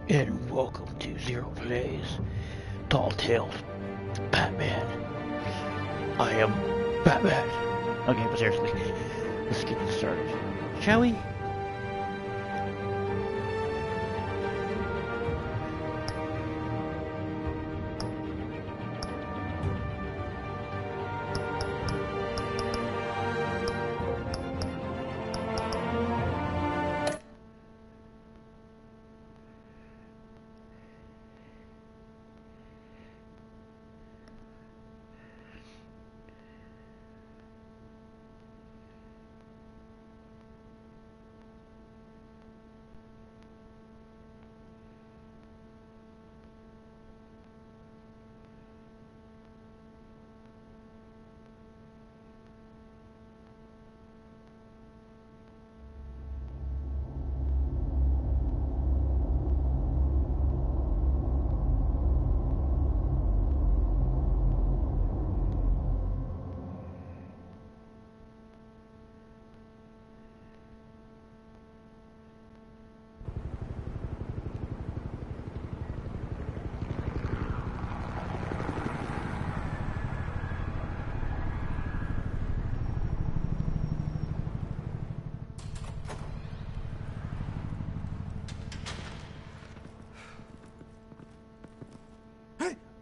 And welcome to Zero Plays Telltale Batman. I am Batman. Okay, but seriously, let's get this started, shall we?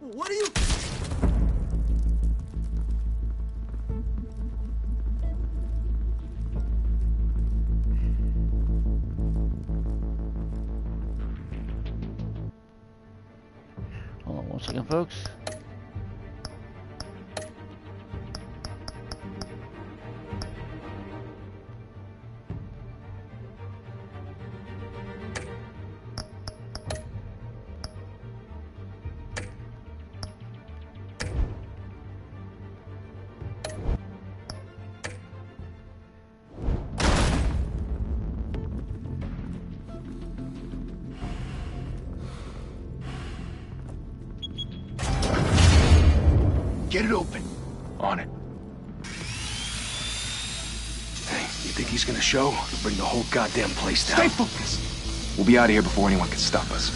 What are you... Hold on one second, folks. Get it open. On it. Hey, you think he's gonna show? He'll bring the whole goddamn place down. Stay focused! We'll be out of here before anyone can stop us.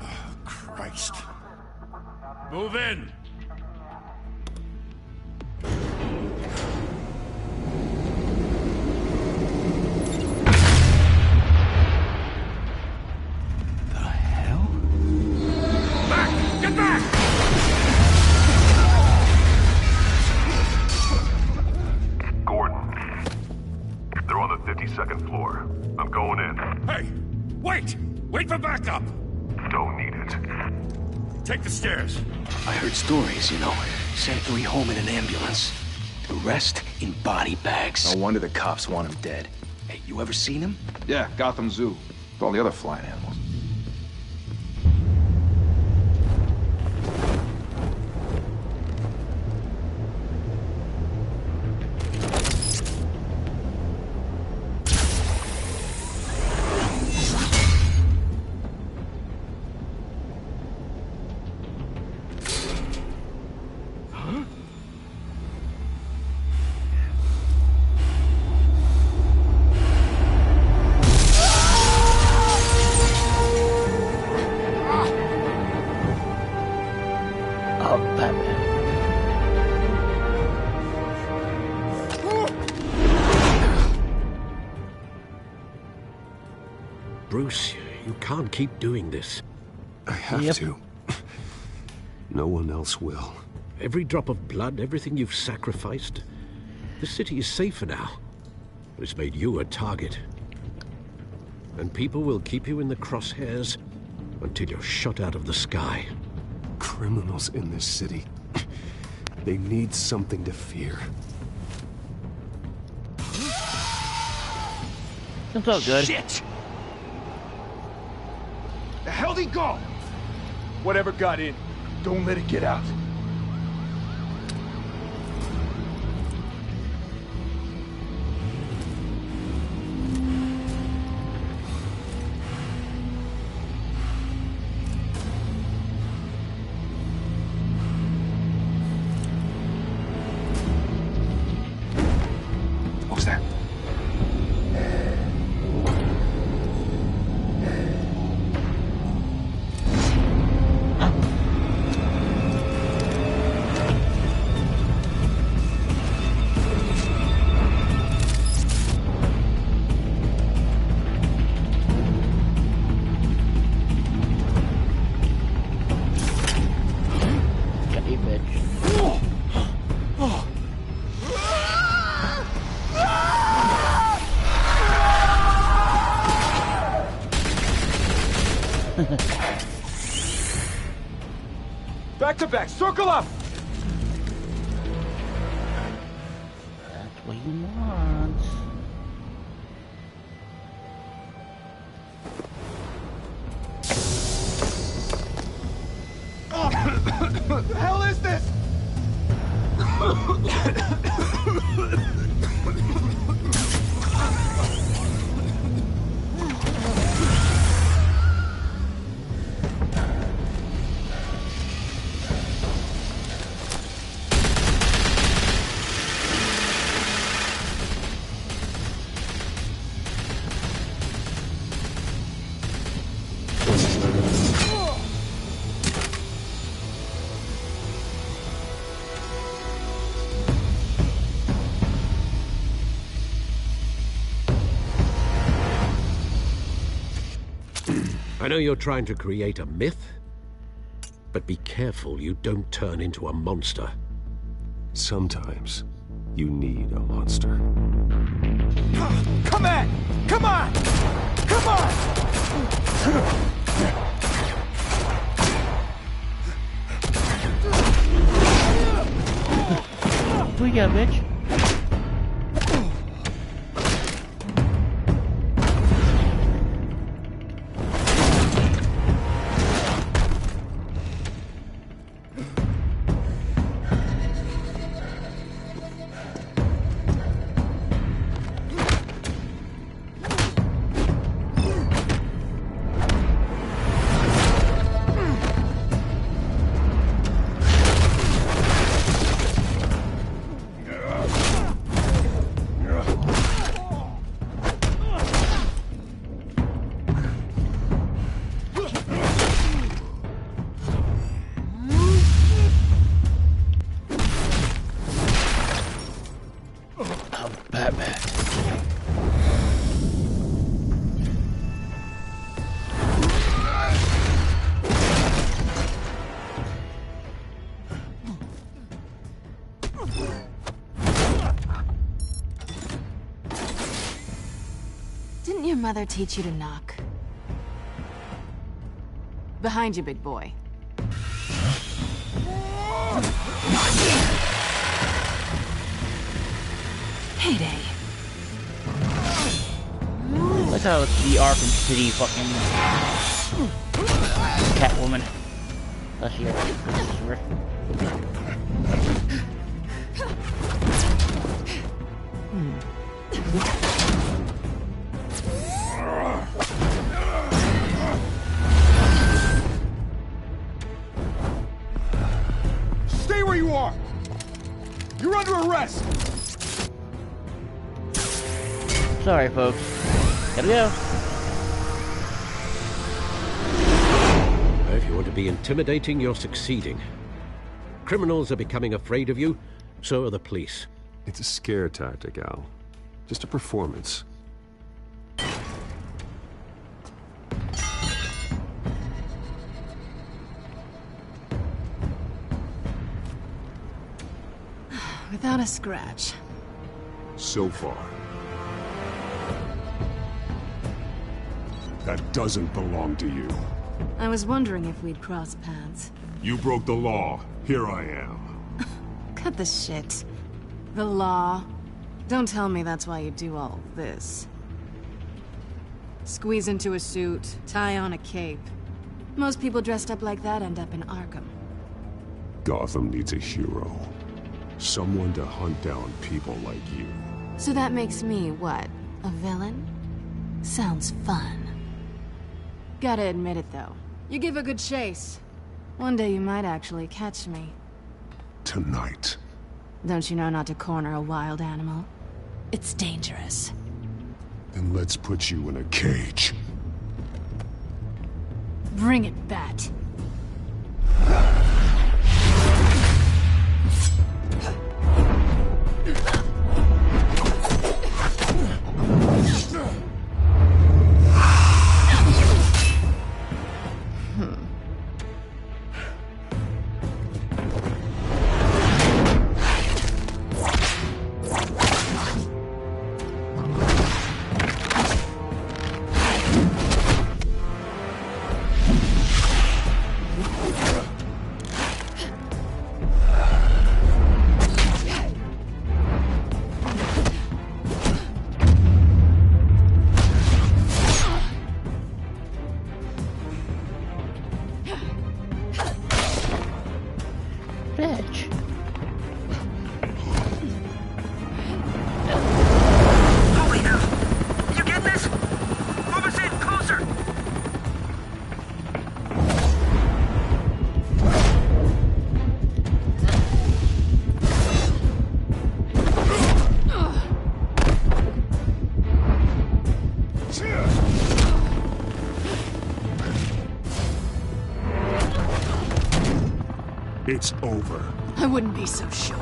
Oh, Christ. Move in! Second floor. I'm going in. Hey! Wait! Wait for backup! Don't need it. Take the stairs. I heard stories, you know. Sent 3 home in an ambulance. The rest in body bags. No wonder the cops want him dead. Hey, you ever seen him? Yeah, Gotham Zoo. With all the other flying animals. Bruce, you can't keep doing this. I have to. No one else will. Every drop of blood, everything you've sacrificed. The city is safer now. But it's made you a target. And people will keep you in the crosshairs until you're shot out of the sky. Criminals in this city. They need something to fear. It's all good. Shit! The hell'd he go? Whatever got in, don't let it get out. Back to back, circle up! That's what he wants. What the hell is this? I know you're trying to create a myth, but be careful you don't turn into a monster. Sometimes you need a monster. Come on! Come on! Come on! What you got, bitch? Batman. Didn't your mother teach you to knock? Behind you, big boy. Heyday. That's how it's the Arkham City fucking Catwoman. That's here. Stay where you are! You're under arrest! Sorry, folks. Gotta go. If you want to be intimidating, you're succeeding. Criminals are becoming afraid of you, so are the police. It's a scare tactic, Al. Just a performance. Without a scratch. So far. That doesn't belong to you. I was wondering if we'd cross paths. You broke the law. Here I am. Cut the shit. The law. Don't tell me that's why you do all this. Squeeze into a suit, tie on a cape. Most people dressed up like that end up in Arkham. Gotham needs a hero. Someone to hunt down people like you. So that makes me, what, a villain? Sounds fun. Gotta admit it, though. You give a good chase. One day you might actually catch me. Tonight. Don't you know not to corner a wild animal? It's dangerous. Then let's put you in a cage. Bring it, Bat. It's over. I wouldn't be so sure.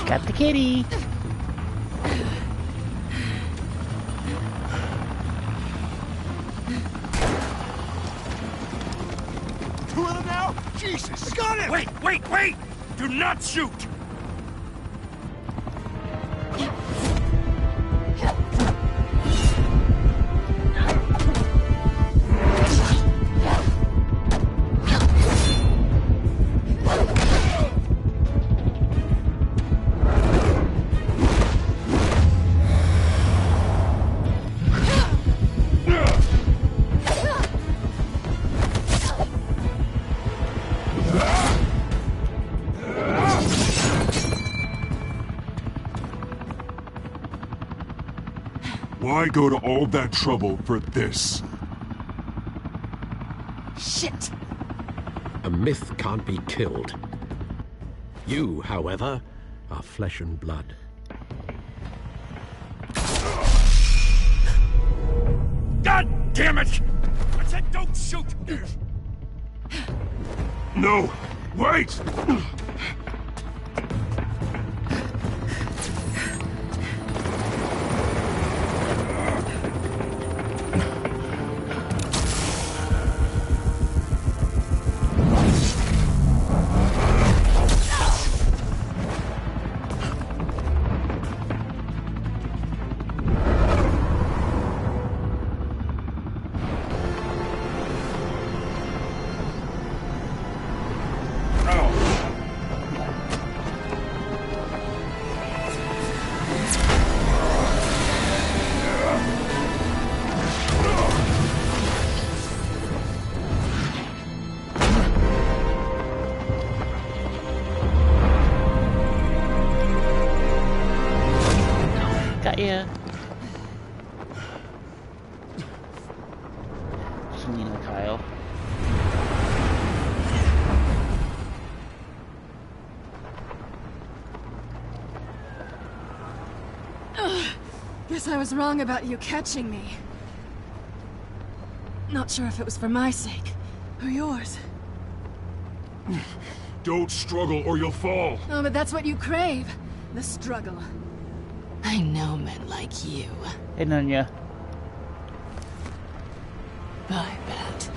Got the kitty. Two of them now? Jesus! I got him! Wait! Do not shoot! Why go to all that trouble for this? Shit! A myth can't be killed. You, however, are flesh and blood. God damn it! I said don't shoot! No! Wait! Got ya. Selena Kyle. Guess I was wrong about you catching me. Not sure if it was for my sake, or yours. Don't struggle or you'll fall. Oh, but that's what you crave. The struggle. I know men like you. Hey, Nunya. I bet.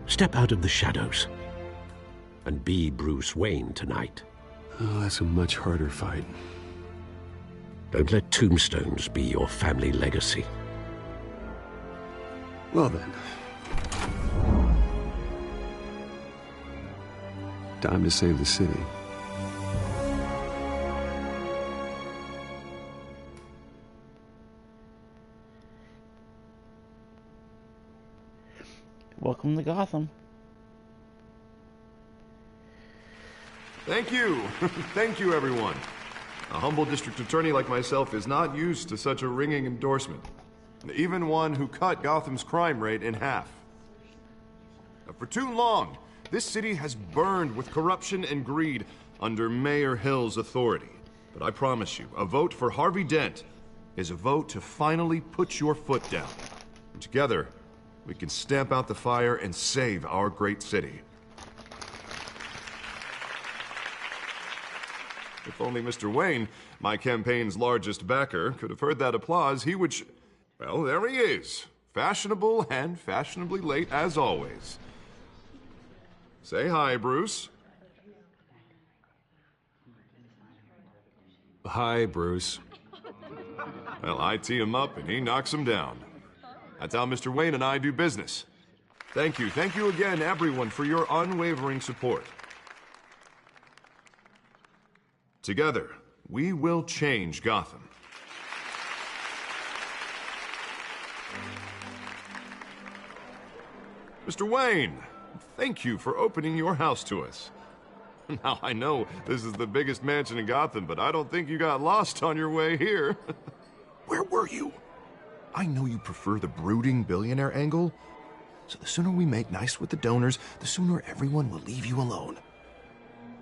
Step out of the shadows and be Bruce Wayne tonight. Oh, that's a much harder fight. Don't let tombstones be your family legacy. Well then. Time to save the city. Welcome to Gotham. Thank you. Thank you, everyone. A humble district attorney like myself is not used to such a ringing endorsement. Even one who cut Gotham's crime rate in half. For too long, this city has burned with corruption and greed under Mayor Hill's authority. But I promise you, a vote for Harvey Dent is a vote to finally put your foot down. And together, we can stamp out the fire and save our great city. If only Mr. Wayne, my campaign's largest backer, could have heard that applause, he would well, there he is. Fashionable and fashionably late as always. Say hi, Bruce. Hi, Bruce. Well, I tee him up and he knocks him down. That's how Mr. Wayne and I do business. Thank you again, everyone, for your unwavering support. Together, we will change Gotham. Mr. Wayne, thank you for opening your house to us. Now, I know this is the biggest mansion in Gotham, but I don't think you got lost on your way here. Where were you? I know you prefer the brooding billionaire angle, so the sooner we make nice with the donors, the sooner everyone will leave you alone.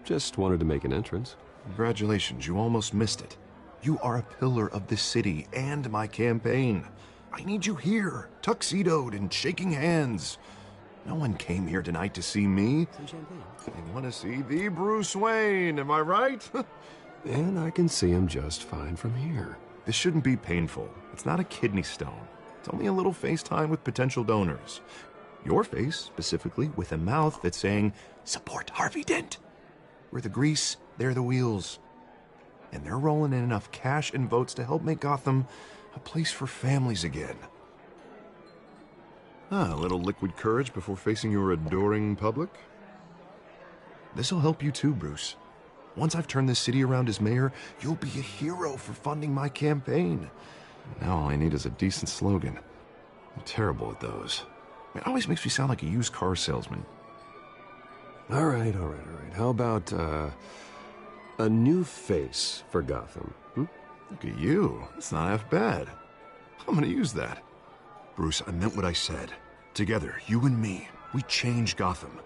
Just wanted to make an entrance. Congratulations, you almost missed it. You are a pillar of this city and my campaign. I need you here, tuxedoed and shaking hands. No one came here tonight to see me. Some champagne. They want to see the Bruce Wayne, am I right? And I can see him just fine from here. This shouldn't be painful. It's not a kidney stone. It's only a little FaceTime with potential donors. Your face, specifically, with a mouth that's saying, support Harvey Dent. We're the grease, they're the wheels. And they're rolling in enough cash and votes to help make Gotham a place for families again. A little liquid courage before facing your adoring public. This'll help you too, Bruce. Once I've turned this city around as mayor, you'll be a hero for funding my campaign. Now all I need is a decent slogan. I'm terrible at those. It always makes me sound like a used car salesman. All right. How about, a new face for Gotham? Look at you. It's not half bad. I'm gonna use that. Bruce, I meant what I said. Together, you and me, we change Gotham.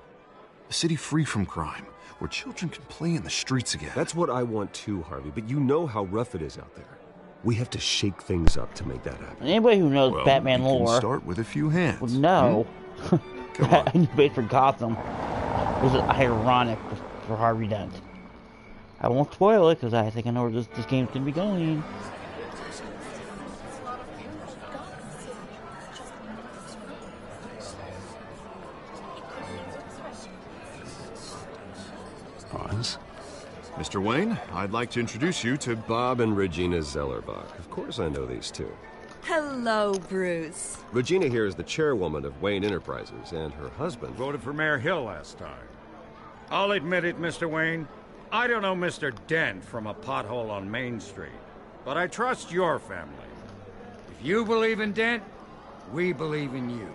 A city free from crime, where children can play in the streets again. That's what I want too, Harvey, but you know how rough it is out there. We have to shake things up to make that happen. Anybody who knows Well, Batman we can lore start with a few hands. would know Come that on. he paid for Gotham was ironic for Harvey Dent. I won't spoil it because I think I know where this game's going to be going. Pause. Mr. Wayne, I'd like to introduce you to Bob and Regina Zellerbach. Of course I know these two. Hello, Bruce. Regina here is the chairwoman of Wayne Enterprises, and her husband... Voted for Mayor Hill last time. I'll admit it, Mr. Wayne. I don't know Mr. Dent from a pothole on Main Street, but I trust your family. If you believe in Dent, we believe in you.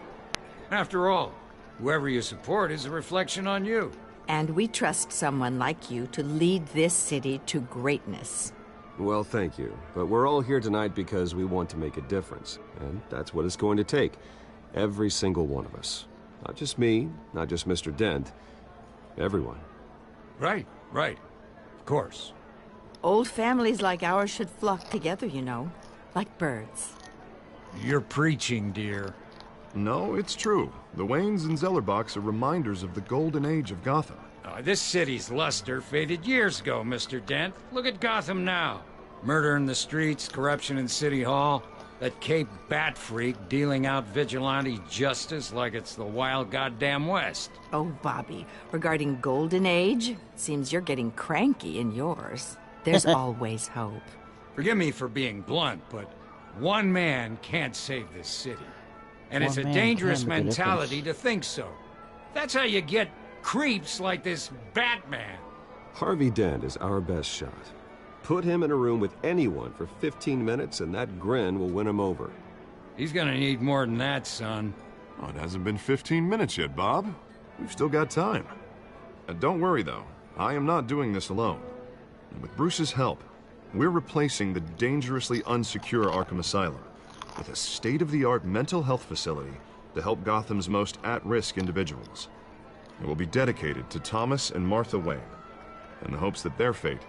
After all, whoever you support is a reflection on you. And we trust someone like you to lead this city to greatness. Well, thank you. But we're all here tonight because we want to make a difference. And that's what it's going to take. Every single one of us. Not just me, not just Mr. Dent. Everyone. Right. Of course. Old families like ours should flock together, you know. Like birds. You're preaching, dear. No, it's true. The Waynes and Zellerbachs are reminders of the golden age of Gotham. This city's luster faded years ago, Mr. Dent. Look at Gotham now. Murder in the streets, corruption in City Hall, that Cape Bat freak dealing out vigilante justice like it's the wild goddamn West. Oh, Bobby, regarding Golden Age, seems you're getting cranky in yours. There's always hope. Forgive me for being blunt, but one man can't save this city. And it's a dangerous mentality to think so. That's how you get creeps like this Batman. Harvey Dent is our best shot. Put him in a room with anyone for 15 minutes and that grin will win him over. He's gonna need more than that, son. Oh, it hasn't been 15 minutes yet, Bob. We've still got time. Don't worry, though. I am not doing this alone. And with Bruce's help, we're replacing the dangerously unsecure Arkham Asylum with a state-of-the-art mental health facility to help Gotham's most at-risk individuals. It will be dedicated to Thomas and Martha Wayne, in the hopes that their fate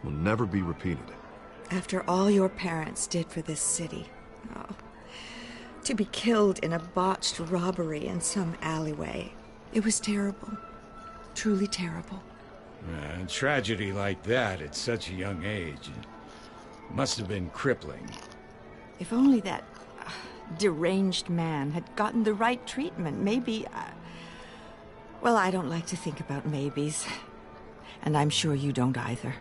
will never be repeated. After all your parents did for this city, to be killed in a botched robbery in some alleyway, it was terrible. Truly terrible. A tragedy like that at such a young age must have been crippling. If only that deranged man had gotten the right treatment, maybe... Well, I don't like to think about maybes. And I'm sure you don't either.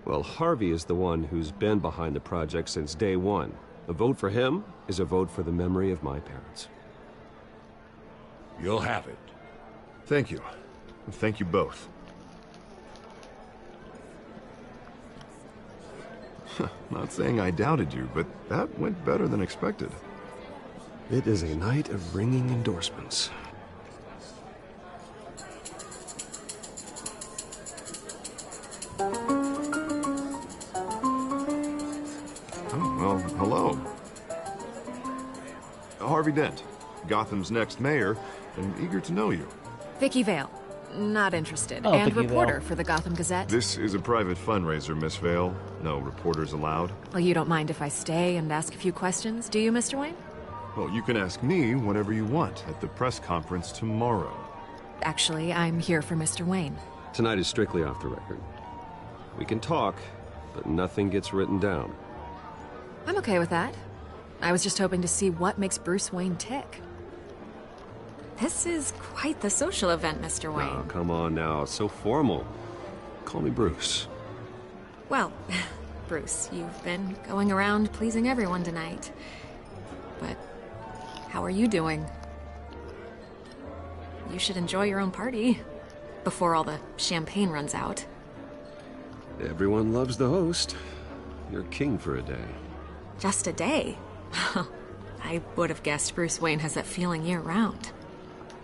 Well, Harvey is the one who's been behind the project since day one. A vote for him is a vote for the memory of my parents. You'll have it. Thank you. And thank you both. Not saying I doubted you, but that went better than expected. It is a night of ringing endorsements. Hello. Harvey Dent, Gotham's next mayor, and eager to know you. Vicky Vale. Not interested. Oh, and Vicky reporter Vale. for the Gotham Gazette. This is a private fundraiser, Miss Vale. No reporters allowed. Well, you don't mind if I stay and ask a few questions, do you, Mr. Wayne? Well, you can ask me whatever you want at the press conference tomorrow. Actually, I'm here for Mr. Wayne. Tonight is strictly off the record. We can talk, but nothing gets written down. I'm okay with that. I was just hoping to see what makes Bruce Wayne tick. This is quite the social event, Mr. Wayne. Oh, come on now. It's so formal. Call me Bruce. Well, Bruce, you've been going around pleasing everyone tonight. But how are you doing? You should enjoy your own party before all the champagne runs out. Everyone loves the host. You're king for a day. Just a day? I would have guessed Bruce Wayne has that feeling year-round.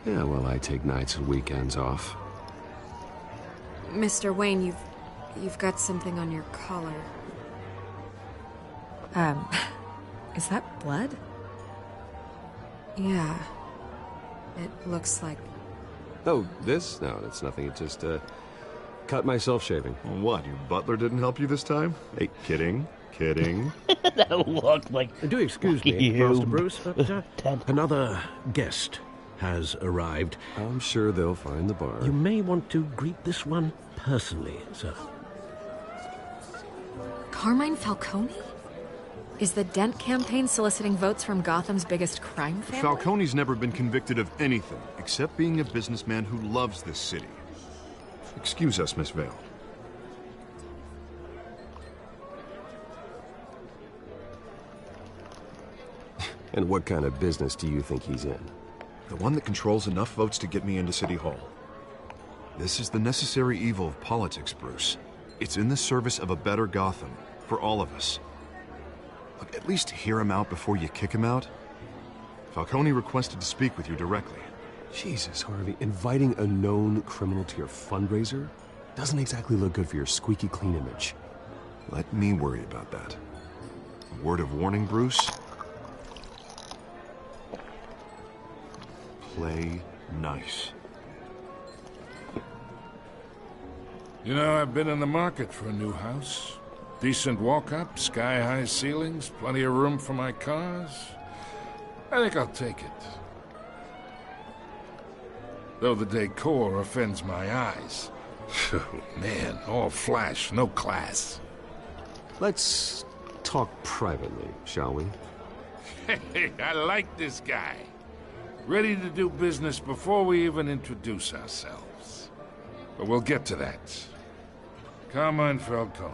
Yeah, well, I take nights and weekends off. Mr. Wayne, you've got something on your collar. Is that blood? Yeah. It looks like... Oh, this? No, that's nothing. It just, cut myself shaving. What, your butler didn't help you this time? Hey, kidding. Kidding. That looked like... Do excuse me, you. Master Bruce, but another guest has arrived. I'm sure they'll find the bar. You may want to greet this one personally, sir. Carmine Falcone? Is the Dent campaign soliciting votes from Gotham's biggest crime family? Falcone's never been convicted of anything, except being a businessman who loves this city. Excuse us, Miss Vale. And what kind of business do you think he's in? The one that controls enough votes to get me into City Hall. This is the necessary evil of politics, Bruce. It's in the service of a better Gotham, for all of us. Look, at least hear him out before you kick him out. Falcone requested to speak with you directly. Jesus, Harvey, inviting a known criminal to your fundraiser doesn't exactly look good for your squeaky clean image. Let me worry about that. A word of warning, Bruce? Play nice. You know, I've been in the market for a new house. Decent walk-up, sky-high ceilings, plenty of room for my cars. I think I'll take it. Though the decor offends my eyes. Oh, man, all flash, no class. Let's talk privately, shall we? Hey, I like this guy. Ready to do business before we even introduce ourselves. But we'll get to that. Carmine Falcone,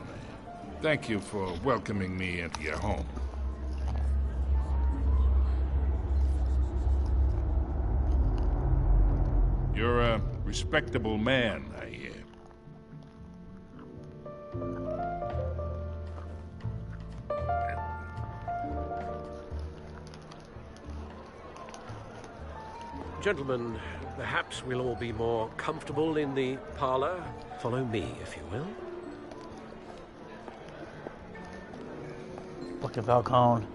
thank you for welcoming me into your home. You're a respectable man, I hear. Gentlemen, perhaps we'll all be more comfortable in the parlor. Follow me, if you will. Look at Falcone.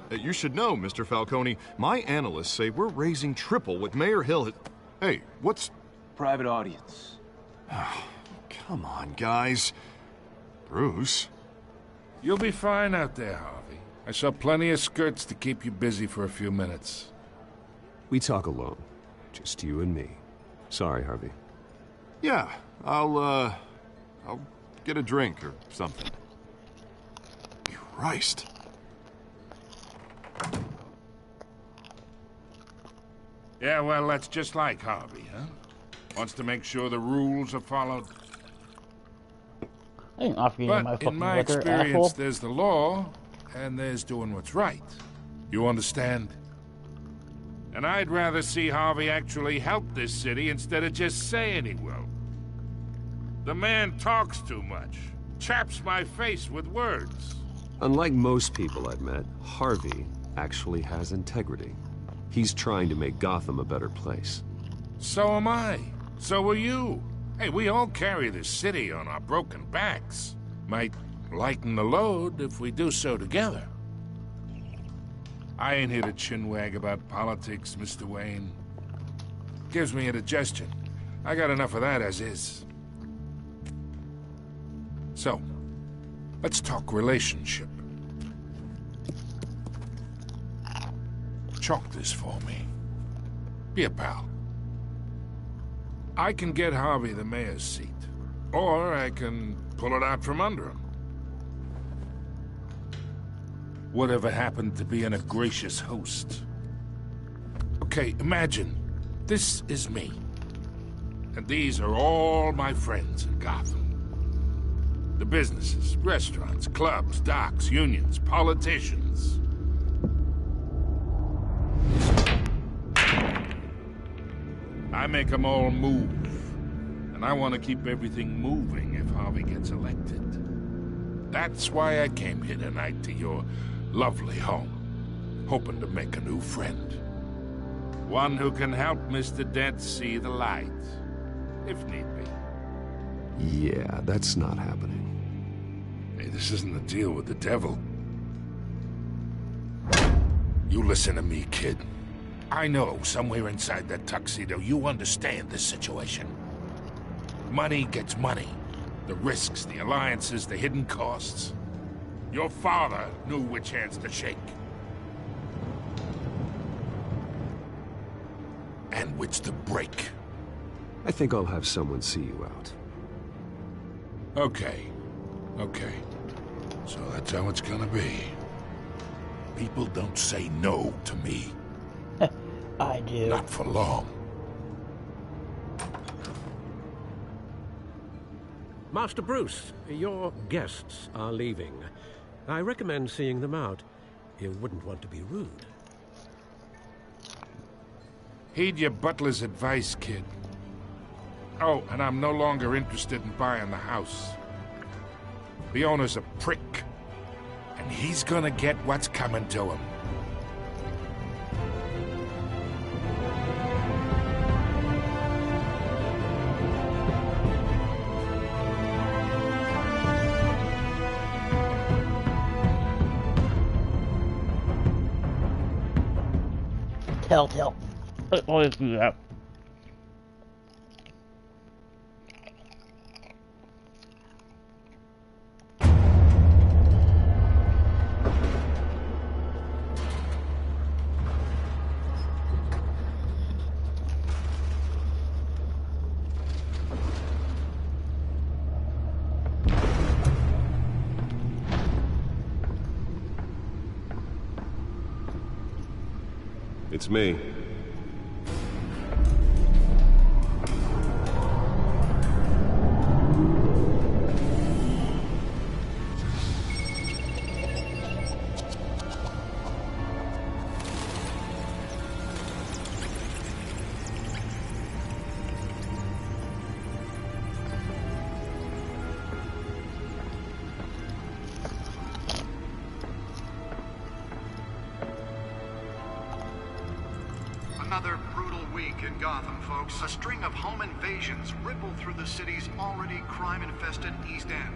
You should know, Mr. Falcone, my analysts say we're raising triple what Mayor Hill. Hey, what's... Private audience. Oh, come on, guys. Bruce? You'll be fine out there, Harvey. I saw plenty of skirts to keep you busy for a few minutes. We talk alone. Just you and me. Sorry, Harvey. Yeah, I'll get a drink or something. Christ. Yeah, well, that's just like Harvey, huh? Wants to make sure the rules are followed. I didn't offer you my But fucking in my liquor, experience, asshole. there's the law, and there's doing what's right. You understand? And I'd rather see Harvey actually help this city instead of just saying he will. The man talks too much. Chaps my face with words. Unlike most people I've met, Harvey actually has integrity. He's trying to make Gotham a better place. So am I. So are you. Hey, we all carry this city on our broken backs. Might lighten the load if we do so together. I ain't here to chinwag about politics, Mr. Wayne. Gives me indigestion. I got enough of that as is. So, let's talk relationship. Chalk this for me. Be a pal. I can get Harvey the mayor's seat, or I can pull it out from under him. Whatever happened to being a gracious host? Okay, imagine, this is me. And these are all my friends in Gotham. The businesses, restaurants, clubs, docks, unions, politicians. I make them all move. And I want to keep everything moving if Harvey gets elected. That's why I came here tonight to your lovely home, hoping to make a new friend. One who can help Mr. Dent see the light, if need be. Yeah, that's not happening. Hey, this isn't a deal with the devil. You listen to me, kid. I know somewhere inside that tuxedo you understand this situation. Money gets money. The risks, the alliances, the hidden costs. Your father knew which hands to shake. And which to break. I think I'll have someone see you out. Okay. So that's how it's gonna be. People don't say no to me. I do. Not for long. Master Bruce, your guests are leaving. I recommend seeing them out. You wouldn't want to be rude. Heed your butler's advice, kid. Oh, and I'm no longer interested in buying the house. The owner's a prick, and he's gonna get what's coming to him. Telltale. Always do that. It's me. Another brutal week in Gotham, folks. A string of home invasions rippled through the city's already crime-infested East End.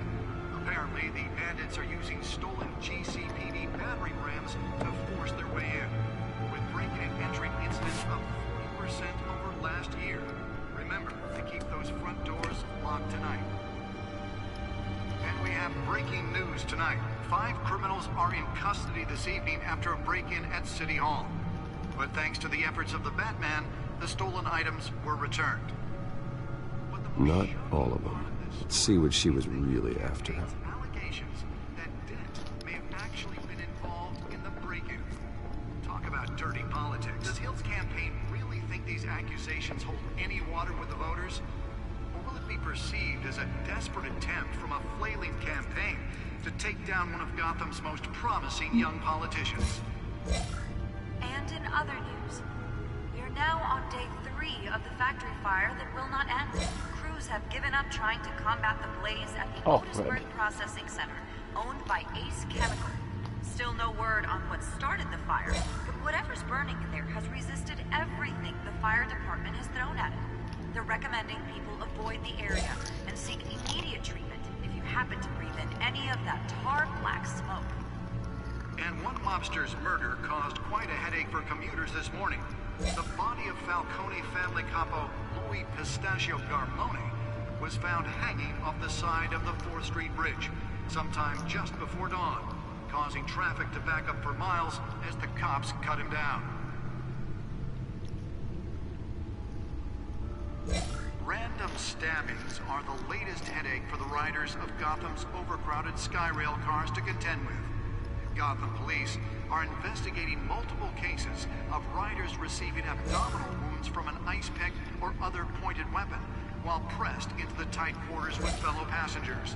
Apparently, the bandits are using stolen GCPD battering rams to force their way in, with break-in and entry incidents up 40% over last year. Remember to keep those front doors locked tonight. And we have breaking news tonight. 5 criminals are in custody this evening after a break-in at City Hall. But thanks to the efforts of the Batman, the stolen items were returned. Not all of them. Let's see what she was really after. Allegations that Dent may have actually been involved in the break-in. Talk about dirty politics. Does Hill's campaign really think these accusations hold any water with the voters? Or will it be perceived as a desperate attempt from a flailing campaign to take down one of Gotham's most promising young politicians? And in other news, we are now on day 3 of the factory fire that will not end. Crews have given up trying to combat the blaze at the Otisburg Processing Center, owned by Ace Chemical. Still no word on what started the fire, but whatever's burning in there has resisted everything the fire department has thrown at it. They're recommending people avoid the area and seek immediate treatment if you happen to breathe in any of that tar black smoke. And one mobster's murder caused quite a headache for commuters this morning. The body of Falcone family capo Louis Pistachio Garmone was found hanging off the side of the 4th Street Bridge sometime just before dawn, causing traffic to back up for miles as the cops cut him down. Random stabbings are the latest headache for the riders of Gotham's overcrowded Skyrail cars to contend with. Gotham police are investigating multiple cases of riders receiving abdominal wounds from an ice pick or other pointed weapon while pressed into the tight quarters with fellow passengers.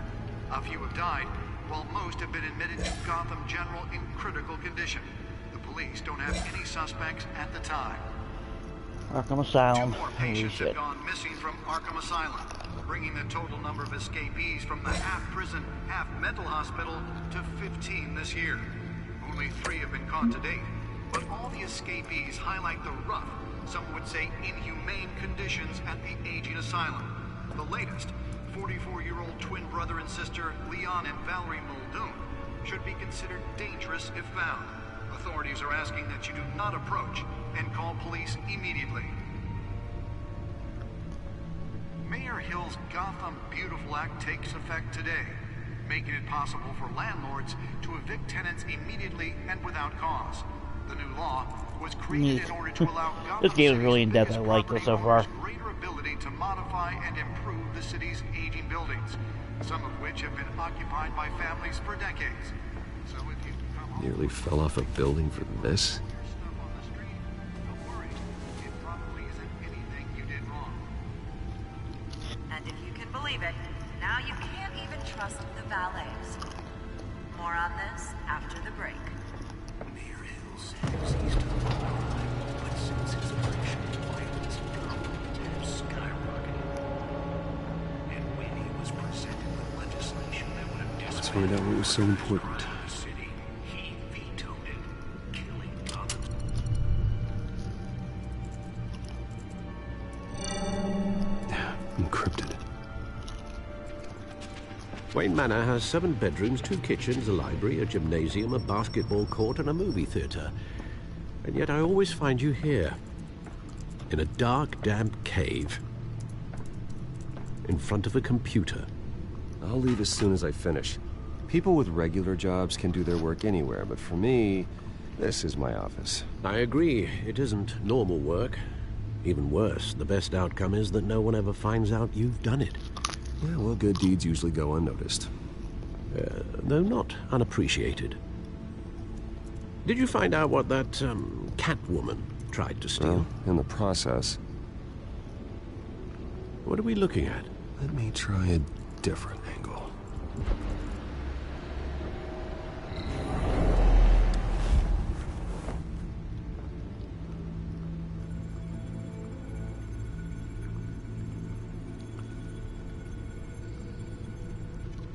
A few have died, while most have been admitted to Gotham General in critical condition. The police don't have any suspects at the time. Arkham Asylum. 2 more patients have gone missing from Arkham Asylum, bringing the total number of escapees from the half-prison, half-mental hospital to 15 this year. Only 3 have been caught to date, but all the escapees highlight the rough, some would say inhumane conditions at the aging asylum. The latest, 44-year-old twin brother and sister Leon and Valerie Muldoon, should be considered dangerous if found. Authorities are asking that you do not approach and call police immediately. Mayor Hill's Gotham Beautiful Act takes effect today, making it possible for landlords to evict tenants immediately and without cause. The new law was created in order to allow Gotham This game is really in depth. I like this so far. greater ability to modify and improve the city's aging buildings, some of which have been occupied by families for decades. So if you come home, Nearly fell off a building for this. And if you can believe it, now you can't even trust the valets. More on this after the break. Mayor Hill says he's done fine, but since his election, violence in Gotham has skyrocketed. And when he was presented with legislation that would have Let's find out what was so important. the city, he vetoed it, killing Gotham. Encrypted. Wayne Manor has 7 bedrooms, 2 kitchens, a library, a gymnasium, a basketball court, and a movie theater. And yet I always find you here, in a dark, damp cave, in front of a computer. I'll leave as soon as I finish. People with regular jobs can do their work anywhere, but for me, this is my office. I agree. It isn't normal work. Even worse, the best outcome is that no one ever finds out you've done it. Yeah, well, good deeds usually go unnoticed. Though not unappreciated. Did you find out what that, Catwoman tried to steal? Well, in the process. What are we looking at? Let me try a different angle.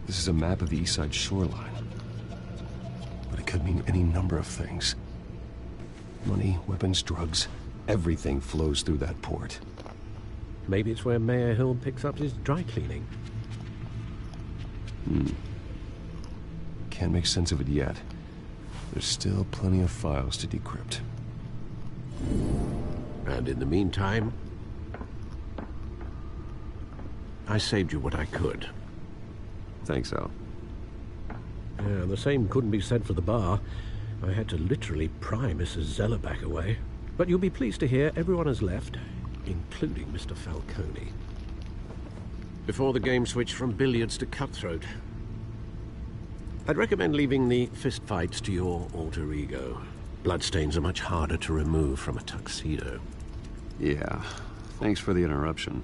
This is a map of the East Side shoreline. But it could mean any number of things. Money, weapons, drugs, everything flows through that port. Maybe it's where Mayor Hill picks up his dry cleaning. Can't make sense of it yet. There's still plenty of files to decrypt. And in the meantime, I saved you what I could. Thanks, Al. Yeah, the same couldn't be said for the bar. I had to literally pry Mrs. Zeller back away. But you'll be pleased to hear everyone has left, including Mr. Falcone. Before the game switched from billiards to cutthroat. I'd recommend leaving the fistfights to your alter ego. Bloodstains are much harder to remove from a tuxedo. Yeah, thanks for the interruption.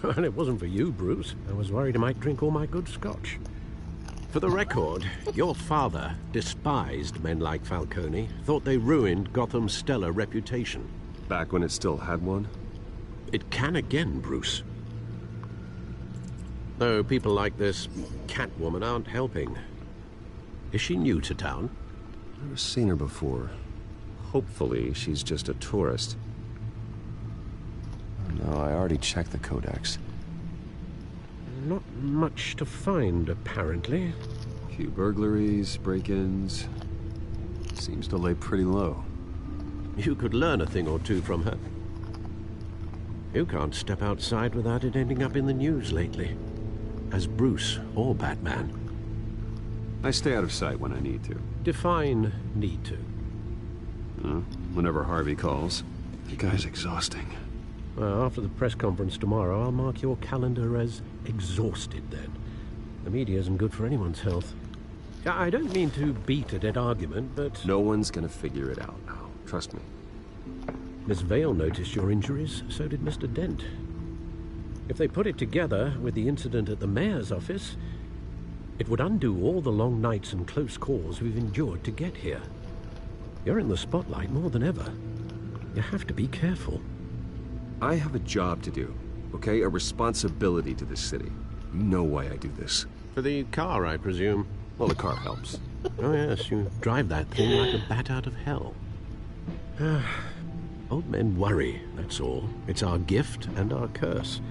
And it wasn't for you, Bruce. I was worried I might drink all my good scotch. For the record, your father despised men like Falcone, thought they ruined Gotham's stellar reputation. Back when it still had one? It can again, Bruce. Though people like this Catwoman aren't helping. Is she new to town? Never seen her before. Hopefully, she's just a tourist. No, I already checked the codex. Not much to find, apparently. Few burglaries, break-ins. Seems to lay pretty low. You could learn a thing or two from her. You can't step outside without it ending up in the news lately. As Bruce or Batman. I stay out of sight when I need to. Define need to. Whenever Harvey calls. The guy's exhausting. Well, after the press conference tomorrow, I'll mark your calendar as exhausted then. The media isn't good for anyone's health. I don't mean to beat a dead argument, but... No one's gonna figure it out now. Trust me. Miss Vale noticed your injuries, so did Mr. Dent. If they put it together with the incident at the mayor's office, it would undo all the long nights and close calls we've endured to get here. You're in the spotlight more than ever. You have to be careful. I have a job to do, okay? A responsibility to this city. You know why I do this. For the car, I presume. Well, the car helps. Oh yes, you drive that thing like a bat out of hell. Old men worry, that's all. It's our gift and our curse.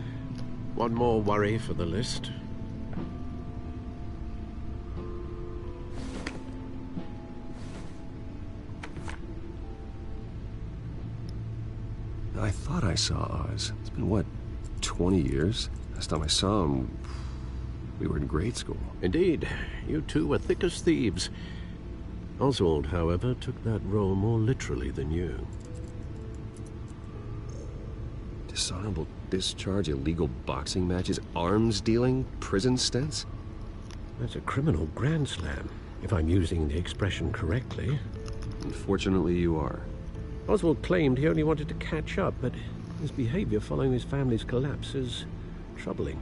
One more worry for the list. I thought I saw Oz. It's been, what, 20 years? Last time I saw him, we were in grade school. Indeed. You two were thick as thieves. Oswald, however, took that role more literally than you. Dishonorable discharge, illegal boxing matches, arms dealing, prison stints? That's a criminal grand slam, if I'm using the expression correctly. Unfortunately, you are. Oswald claimed he only wanted to catch up, but his behavior following his family's collapse is troubling.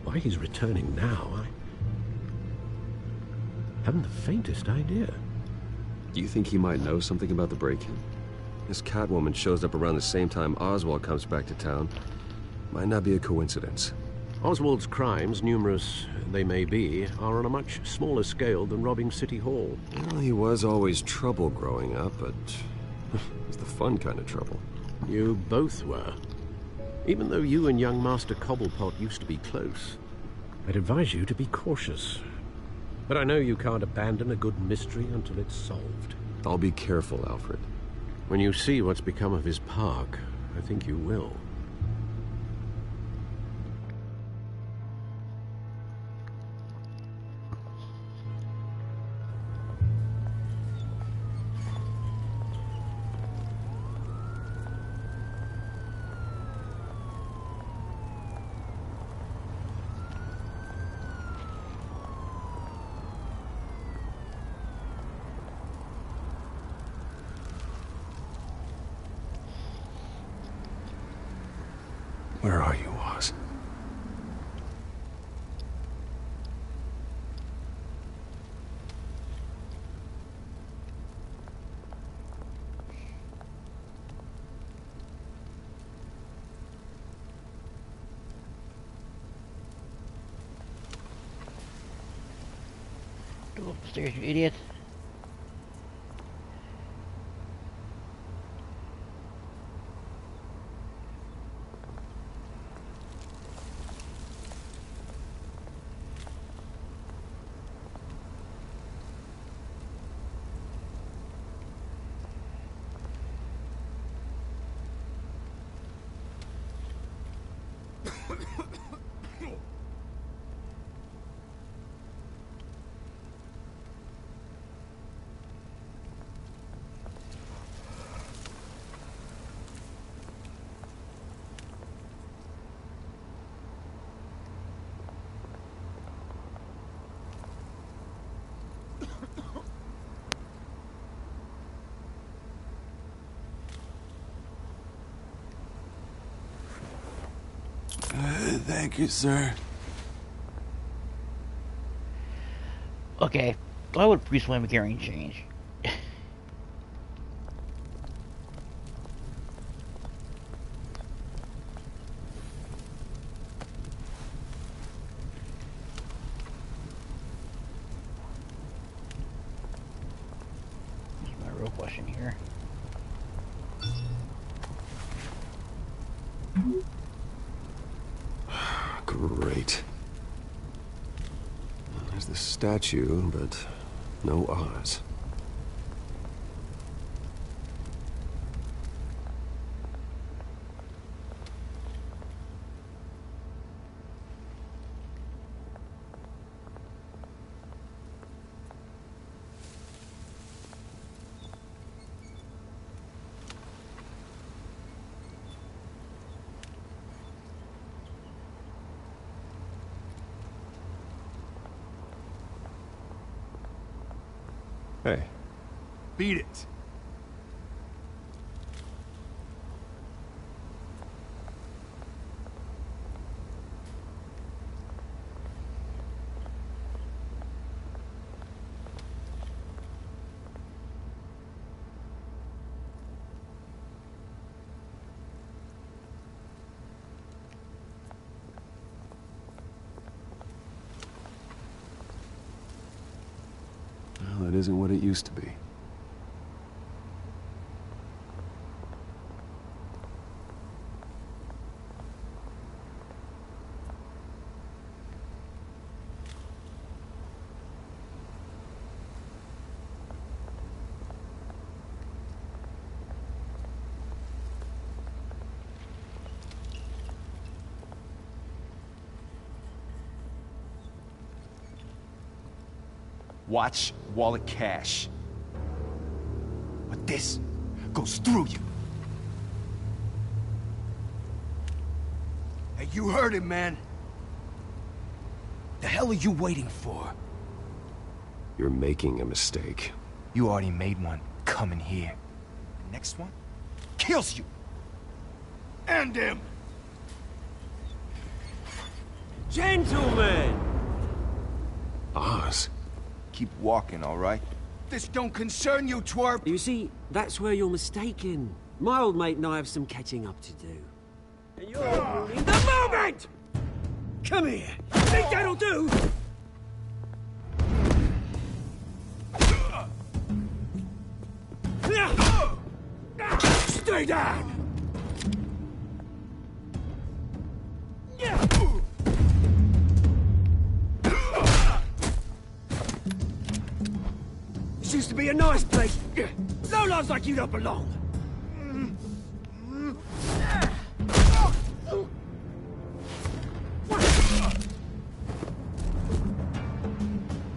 Why he's returning now, I haven't the faintest idea. Do you think he might know something about the break-in? This Catwoman shows up around the same time Oswald comes back to town. Might not be a coincidence. Oswald's crimes, numerous they may be, are on a much smaller scale than robbing City Hall. Well, he was always trouble growing up, but it's the fun kind of trouble. You both were. Even though you and young Master Cobblepot used to be close, I'd advise you to be cautious. But I know you can't abandon a good mystery until it's solved. I'll be careful, Alfred. When you see what's become of his park, I think you will. Where are you, Oz? Go upstairs, you idiot. Thank you, sir. Okay, why would Bruce Wayne be carrying change? That's my real question here. Great. statue, but no Oz. Hey. Beat it. Well, it isn't what it used to be. Watch wallet cash. But this goes through you. Hey, you heard him, man. The hell are you waiting for? You're making a mistake. You already made one coming here. The next one kills you. And him. Gentlemen! Oz. Keep walking, all right? This don't concern you, twerp! You see, that's where you're mistaken. My old mate and I have some catching up to do. And you're ruining the moment! Come here! Think that'll do? Stay down! This used to be a nice place. No lives like you don't belong.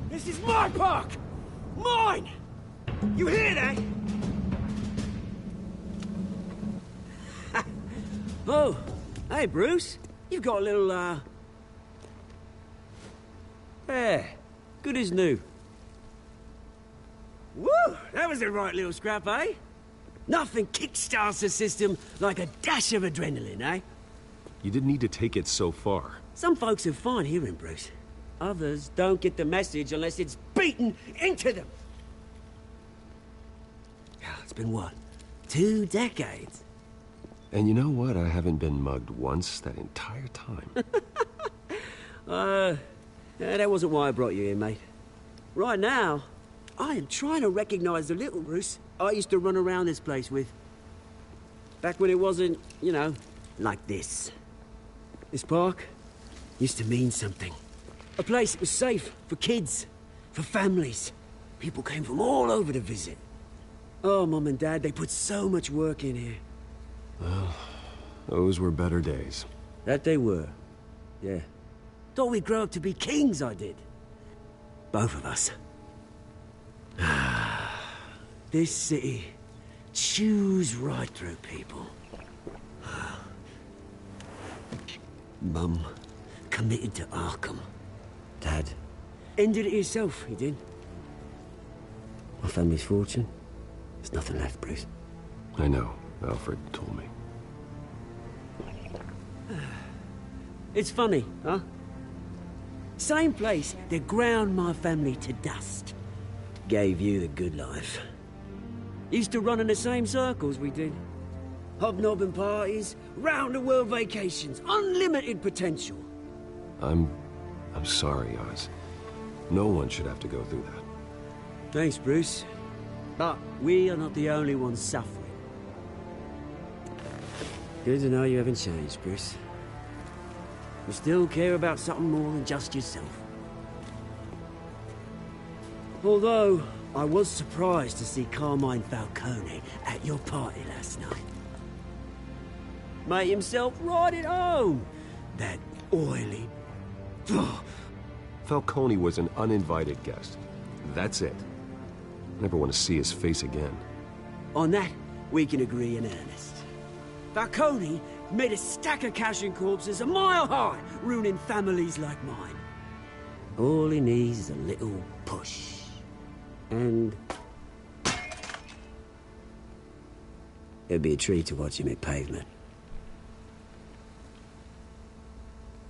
This is my park! Mine! You hear that? Oh, hey, Bruce. You've got a little, Yeah, good as new. Woo! That was a right little scrap, eh? Nothing kickstarts the system like a dash of adrenaline, eh? You didn't need to take it so far. Some folks have fine hearing, Bruce. Others don't get the message unless it's beaten into them. It's been, what, 2 decades? And you know what? I haven't been mugged once that entire time. That wasn't why I brought you here, mate. Right now, I am trying to recognize the little Bruce I used to run around this place with. Back when it wasn't, you know, like this. This park used to mean something. A place that was safe for kids, for families. People came from all over to visit. Oh, Mum and Dad, they put so much work in here. Well, those were better days. That they were. Yeah. Thought we'd grow up to be kings, I did. Both of us. This city chews right through people. Mum committed to Arkham. Dad ended it himself, he did. My family's fortune. There's nothing left, Bruce. I know. Alfred told me. It's funny, huh? Same place that ground my family to dust. Gave you the good life. Used to run in the same circles we did. Hobnobbing parties, round-the-world vacations, unlimited potential. I'm sorry, Oz. No one should have to go through that. Thanks, Bruce. But we are not the only ones suffering. Good to know you haven't changed, Bruce. You still care about something more than just yourself. Although, I was surprised to see Carmine Falcone at your party last night. Made himself right at home. That oily... Falcone was an uninvited guest. That's it. Never want to see his face again. On that, we can agree in earnest. Falcone made a stack of cash and corpses a mile high, ruining families like mine. All he needs is a little push. And... it'd be a treat to watch him hit pavement.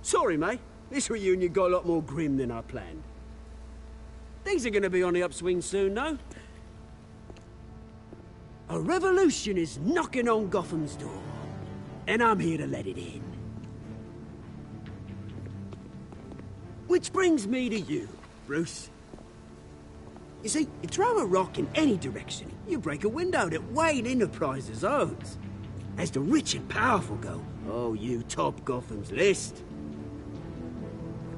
Sorry, mate. This reunion got a lot more grim than I planned. Things are gonna be on the upswing soon, though. A revolution is knocking on Gotham's door, and I'm here to let it in. Which brings me to you, Bruce. You see, you throw a rock in any direction, you break a window that Wayne Enterprises owns. As the rich and powerful go, oh, you top Gotham's list.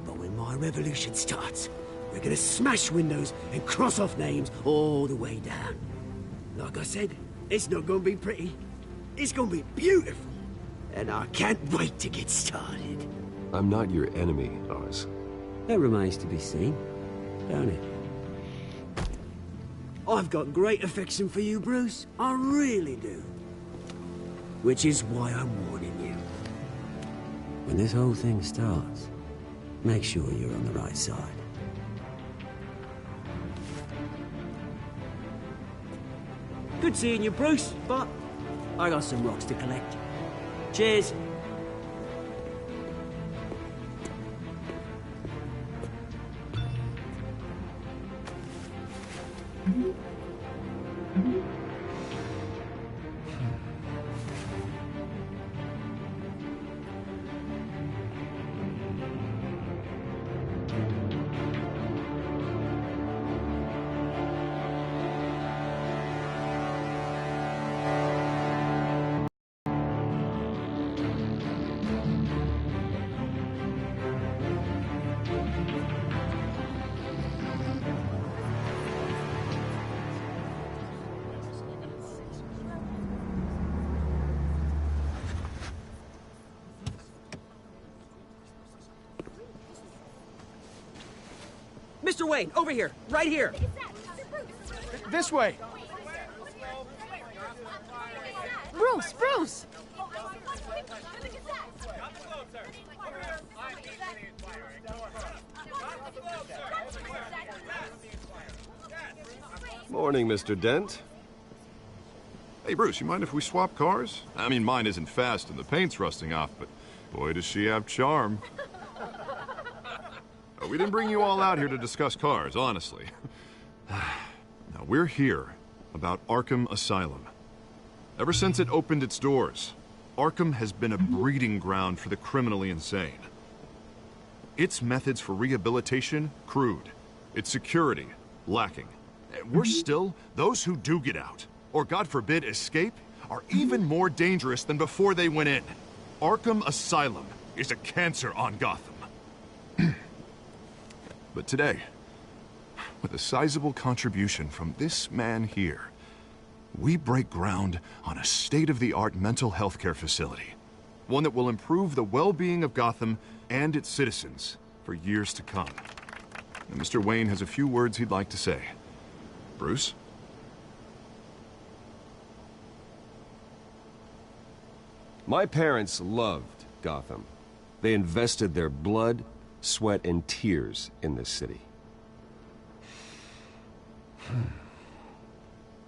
But when my revolution starts, we're gonna smash windows and cross off names all the way down. Like I said, it's not gonna be pretty. It's gonna be beautiful. And I can't wait to get started. I'm not your enemy, Oz. That remains to be seen, don't it? I've got great affection for you, Bruce. I really do. Which is why I'm warning you. When this whole thing starts, make sure you're on the right side. Good seeing you, Bruce, but I got some rocks to collect. Cheers. Mr. Wayne, over here, right here. This way. Bruce, Bruce! Morning, Mr. Dent. Hey, Bruce, you mind if we swap cars? I mean, mine isn't fast and the paint's rusting off, but boy, does she have charm. We didn't bring you all out here to discuss cars, honestly. Now, we're here about Arkham Asylum. Ever since it opened its doors, Arkham has been a breeding ground for the criminally insane. Its methods for rehabilitation, crude. Its security, lacking. Worse still, those who do get out, or God forbid, escape, are even more dangerous than before they went in. Arkham Asylum is a cancer on Gotham. But today, with a sizable contribution from this man here, we break ground on a state-of-the-art mental health care facility. One that will improve the well-being of Gotham and its citizens for years to come. And Mr. Wayne has a few words he'd like to say. Bruce? My parents loved Gotham. They invested their blood, sweat, and tears in this city.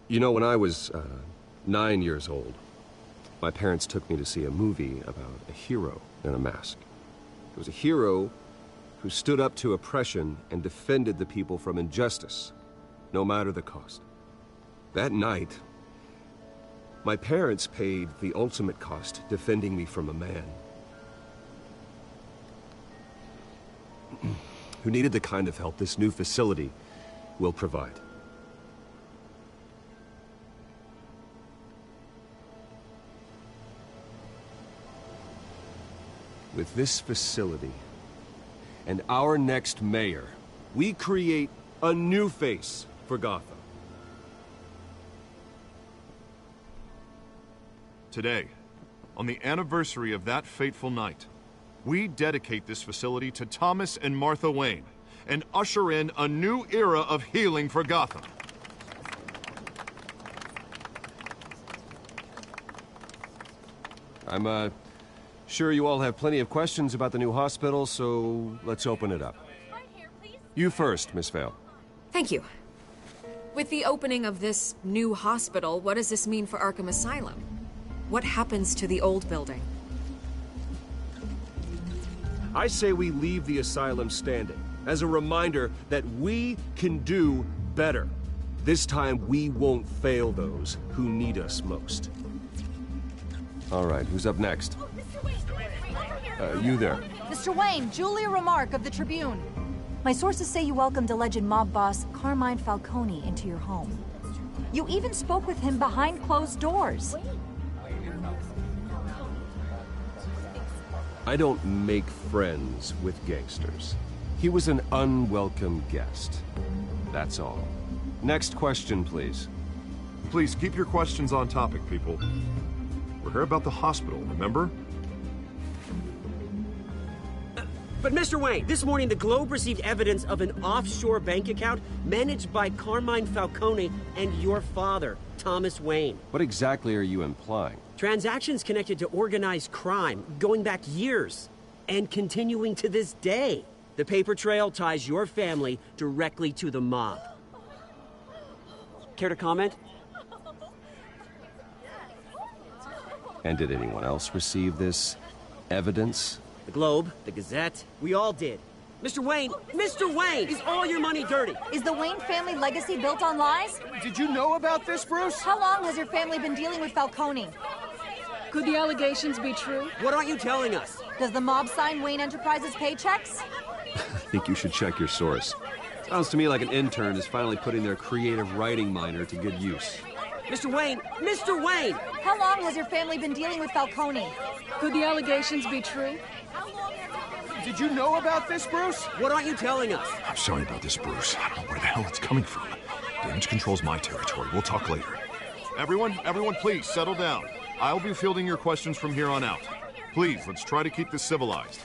You know, when I was 9 years old, my parents took me to see a movie about a hero in a mask. It was a hero who stood up to oppression and defended the people from injustice, no matter the cost. That night, my parents paid the ultimate cost defending me from a man who needed the kind of help this new facility will provide. With this facility and our next mayor, we create A new face for Gotham. Today, on the anniversary of that fateful night, we dedicate this facility to Thomas and Martha Wayne and usher in a new era of healing for Gotham. I'm, sure you all have plenty of questions about the new hospital, so let's open it up. You first, Miss Vale. Thank you. With the opening of this new hospital, what does this mean for Arkham Asylum? What happens to the old building? I say we leave the asylum standing, as a reminder that we can do better. This time, we won't fail those who need us most. All right, who's up next? You there. Mr. Wayne, Julia Remark of the Tribune. My sources say you welcomed alleged mob boss Carmine Falcone into your home. You even spoke with him behind closed doors. I don't make friends with gangsters. He was an unwelcome guest. That's all. Next question, please. Please keep your questions on topic, people. We're here about the hospital, remember? But Mr. Wayne, this morning the Globe received evidence of an offshore bank account managed by Carmine Falcone and your father, Thomas Wayne. What exactly are you implying? Transactions connected to organized crime, going back years, and continuing to this day. The paper trail ties your family directly to the mob. Care to comment? And did anyone else receive this evidence? The Globe, the Gazette, we all did. Mr. Wayne, is all your money dirty? Is the Wayne family legacy built on lies? Did you know about this, Bruce? How long has your family been dealing with Falcone? Could the allegations be true? What aren't you telling us? Does the mob sign Wayne Enterprises paychecks? I think you should check your source. Sounds to me like an intern is finally putting their creative writing minor to good use. Mr. Wayne! How long has your family been dealing with Falcone? Could the allegations be true? Did you know about this, Bruce? What aren't you telling us? I'm sorry about this, Bruce. I don't know where the hell it's coming from. Damage control's my territory. We'll talk later. Everyone, please, settle down. I'll be fielding your questions from here on out. Please, let's try to keep this civilized.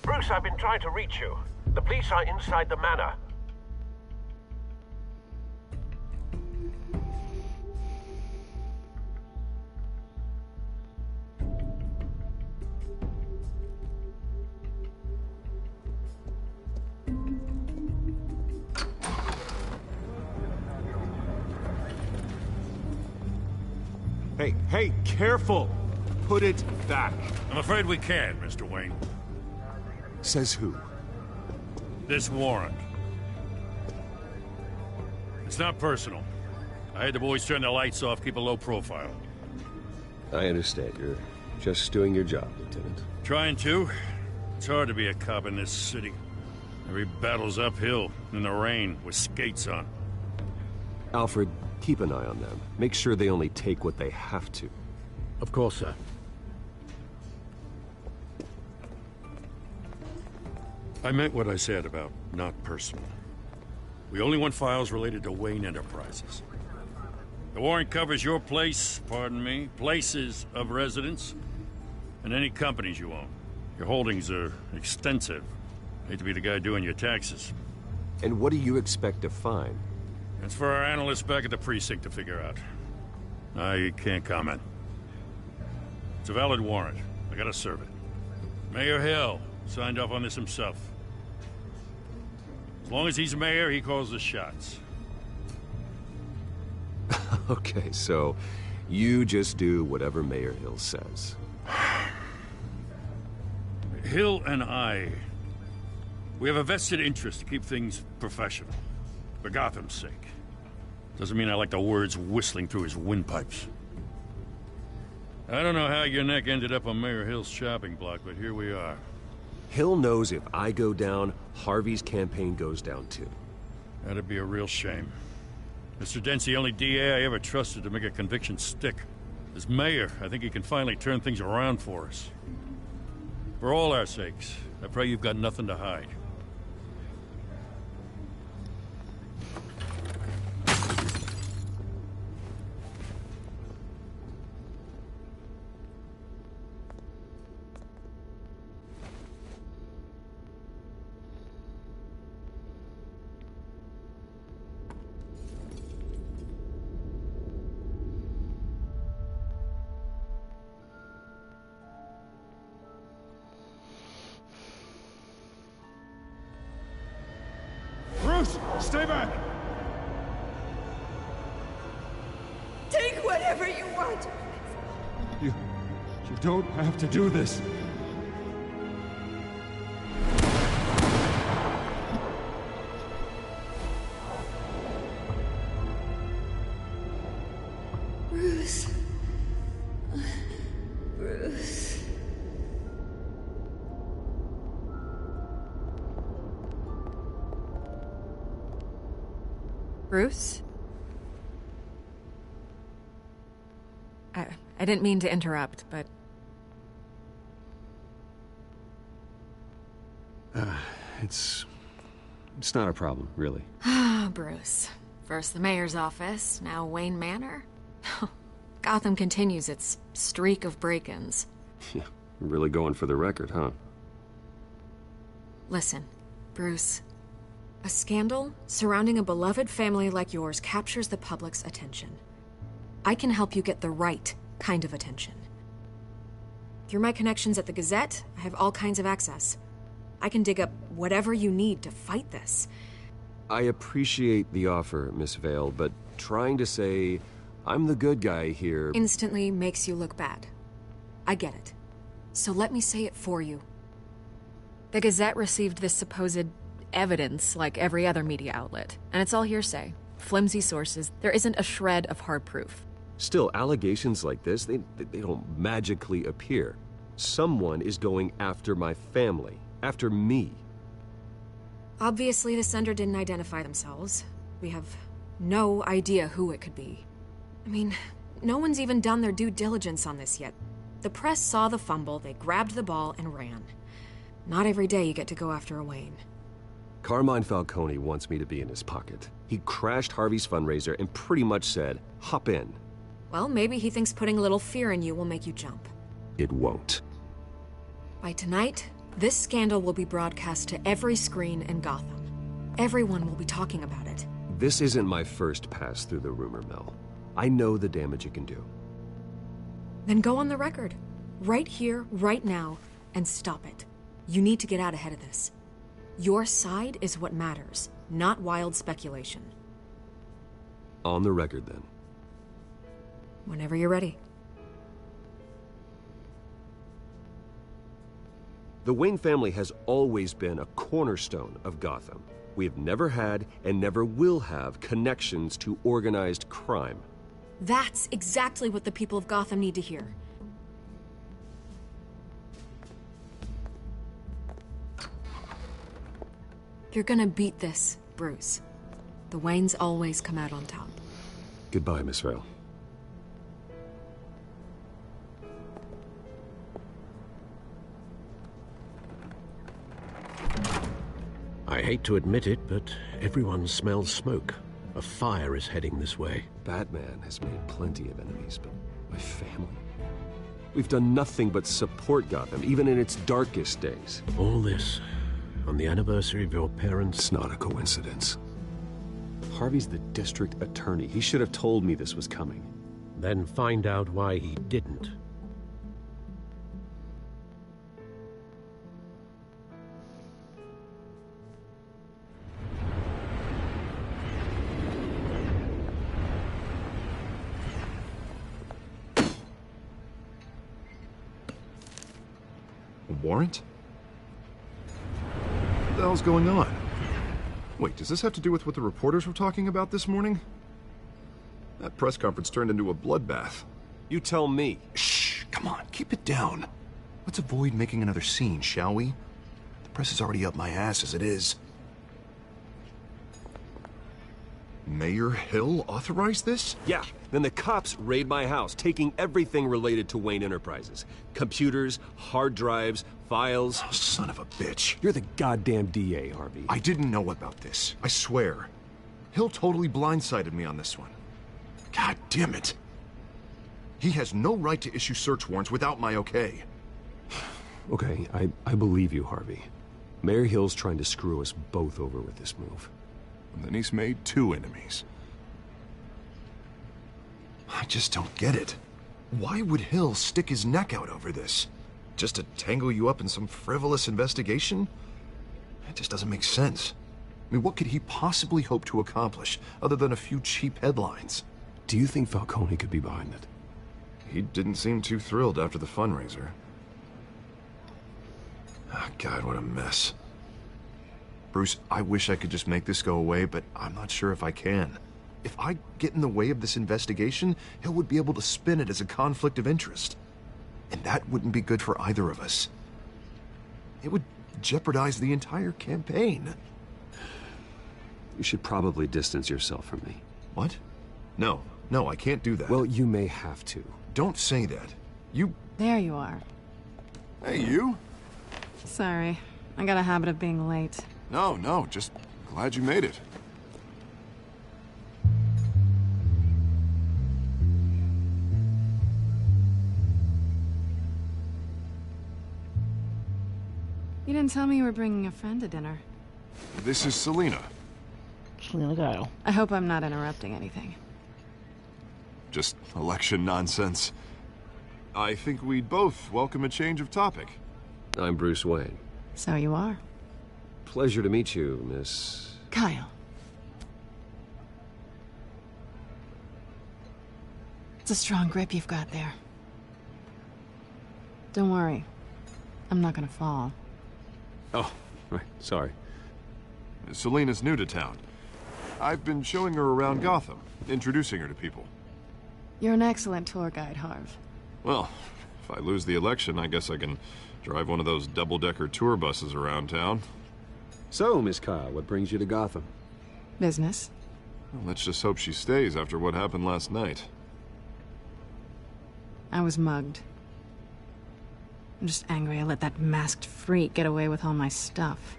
Bruce, I've been trying to reach you. The police are inside the manor. Hey, careful! Put it back. I'm afraid we can't, Mr. Wayne. Says who? This warrant. It's not personal. I had the boys turn the lights off, keep a low profile. I understand. You're just doing your job, Lieutenant. Trying to. It's hard to be a cop in this city. Every battle's uphill, in the rain, with skates on. Alfred, keep an eye on them. Make sure they only take what they have to. Of course, sir. I meant what I said about not personal. We only want files related to Wayne Enterprises. The warrant covers your place, pardon me, places of residence, and any companies you own. Your holdings are extensive. Hate to be the guy doing your taxes. And what do you expect to find? That's for our analysts back at the precinct to figure out. I can't comment. It's a valid warrant. I gotta serve it. Mayor Hill signed off on this himself. As long as he's mayor, he calls the shots. Okay, so you just do whatever Mayor Hill says. Hill and I, we have a vested interest to keep things professional. For Gotham's sake. Doesn't mean I like the words whistling through his windpipes. I don't know how your neck ended up on Mayor Hill's shopping block, but here we are. Hill knows if I go down, Harvey's campaign goes down too. That'd be a real shame. Mr. Dent's the only DA I ever trusted to make a conviction stick. As mayor, I think he can finally turn things around for us. For all our sakes, I pray you've got nothing to hide. Stay back! Take whatever you want. You don't have to do this. Bruce. Bruce. Bruce? I didn't mean to interrupt, but... It's not a problem, really. Ah, Bruce. First the mayor's office, now Wayne Manor. Gotham continues its streak of break-ins. Yeah, really going for the record, huh? Listen, Bruce. A scandal surrounding a beloved family like yours captures the public's attention. I can help you get the right kind of attention. Through my connections at the Gazette, I have all kinds of access. I can dig up whatever you need to fight this. I appreciate the offer, Miss Vale, but trying to say I'm the good guy here... instantly makes you look bad. I get it. So let me say it for you. The Gazette received this supposed evidence like every other media outlet, and it's all hearsay. Flimsy sources. There isn't a shred of hard proof. Still, allegations like this, they don't magically appear. Someone is going after my family, after me. Obviously, the sender didn't identify themselves. We have no idea who it could be. I mean, no one's even done their due diligence on this yet. The press saw the fumble, they grabbed the ball and ran. Not every day you get to go after a Wayne. Carmine Falcone wants me to be in his pocket. He crashed Harvey's fundraiser and pretty much said, hop in. Well, maybe he thinks putting a little fear in you will make you jump. It won't. By tonight, this scandal will be broadcast to every screen in Gotham. Everyone will be talking about it. This isn't my first pass through the rumor mill. I know the damage it can do. Then go on the record. Right here, right now, and stop it. You need to get out ahead of this. Your side is what matters, not wild speculation. On the record, then. Whenever you're ready. The Wayne family has always been a cornerstone of Gotham. We have never had and never will have connections to organized crime. That's exactly what the people of Gotham need to hear. You're gonna beat this, Bruce. The Waynes always come out on top. Goodbye, Miss Vale. I hate to admit it, but everyone smells smoke. A fire is heading this way. Batman has made plenty of enemies, but my family? We've done nothing but support Gotham, even in its darkest days. All this on the anniversary of your parents'... It's not a coincidence. Harvey's the district attorney. He should have told me this was coming. Then find out why he didn't. A warrant? What the hell's going on? Wait, does this have to do with what the reporters were talking about this morning? That press conference turned into a bloodbath. You tell me. Shh, come on, keep it down. Let's avoid making another scene, shall we? The press is already up my ass as it is. Mayor Hill authorized this? Yeah, then the cops raid my house, taking everything related to Wayne Enterprises. Computers, hard drives, files. Oh, son of a bitch. You're the goddamn DA, Harvey. I didn't know about this. I swear. Hill totally blindsided me on this one. God damn it. He has no right to issue search warrants without my okay. Okay, I believe you, Harvey. Mayor Hill's trying to screw us both over with this move. And then he's made two enemies. I just don't get it. Why would Hill stick his neck out over this? Just to tangle you up in some frivolous investigation? It just doesn't make sense. I mean, what could he possibly hope to accomplish other than a few cheap headlines? Do you think Falcone could be behind it? He didn't seem too thrilled after the fundraiser. Ah, God, what a mess. Bruce, I wish I could just make this go away, but I'm not sure if I can. If I get in the way of this investigation, Hill would be able to spin it as a conflict of interest. And that wouldn't be good for either of us. It would jeopardize the entire campaign. You should probably distance yourself from me. What? No, I can't do that. Well, you may have to. Don't say that. You... There you are. Hey, you? Sorry. I got a habit of being late. No, just glad you made it. You didn't tell me you were bringing a friend to dinner. This is Selina. Selina Guile. I hope I'm not interrupting anything. Just election nonsense. I think we'd both welcome a change of topic. I'm Bruce Wayne. So you are. Pleasure to meet you, Miss... Kyle. It's a strong grip you've got there. Don't worry. I'm not gonna fall. Oh, right, sorry. Selina's new to town. I've been showing her around Gotham, introducing her to people. You're an excellent tour guide, Harv. Well, if I lose the election, I guess I can drive one of those double-decker tour buses around town. So, Miss Kyle, what brings you to Gotham? Business. Well, let's just hope she stays after what happened last night. I was mugged. I'm just angry I let that masked freak get away with all my stuff.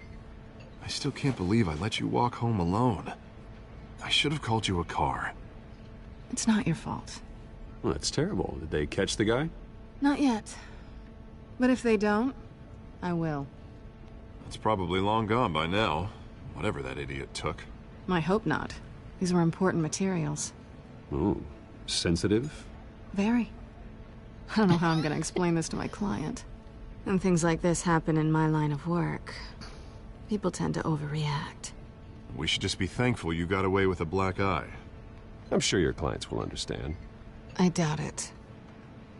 I still can't believe I let you walk home alone. I should have called you a car. It's not your fault. Well, that's terrible. Did they catch the guy? Not yet. But if they don't, I will. It's probably long gone by now, whatever that idiot took. I hope not. These were important materials. Ooh, sensitive? Very. I don't know how I'm gonna explain this to my client. And things like this happen in my line of work. People tend to overreact. We should just be thankful you got away with a black eye. I'm sure your clients will understand. I doubt it.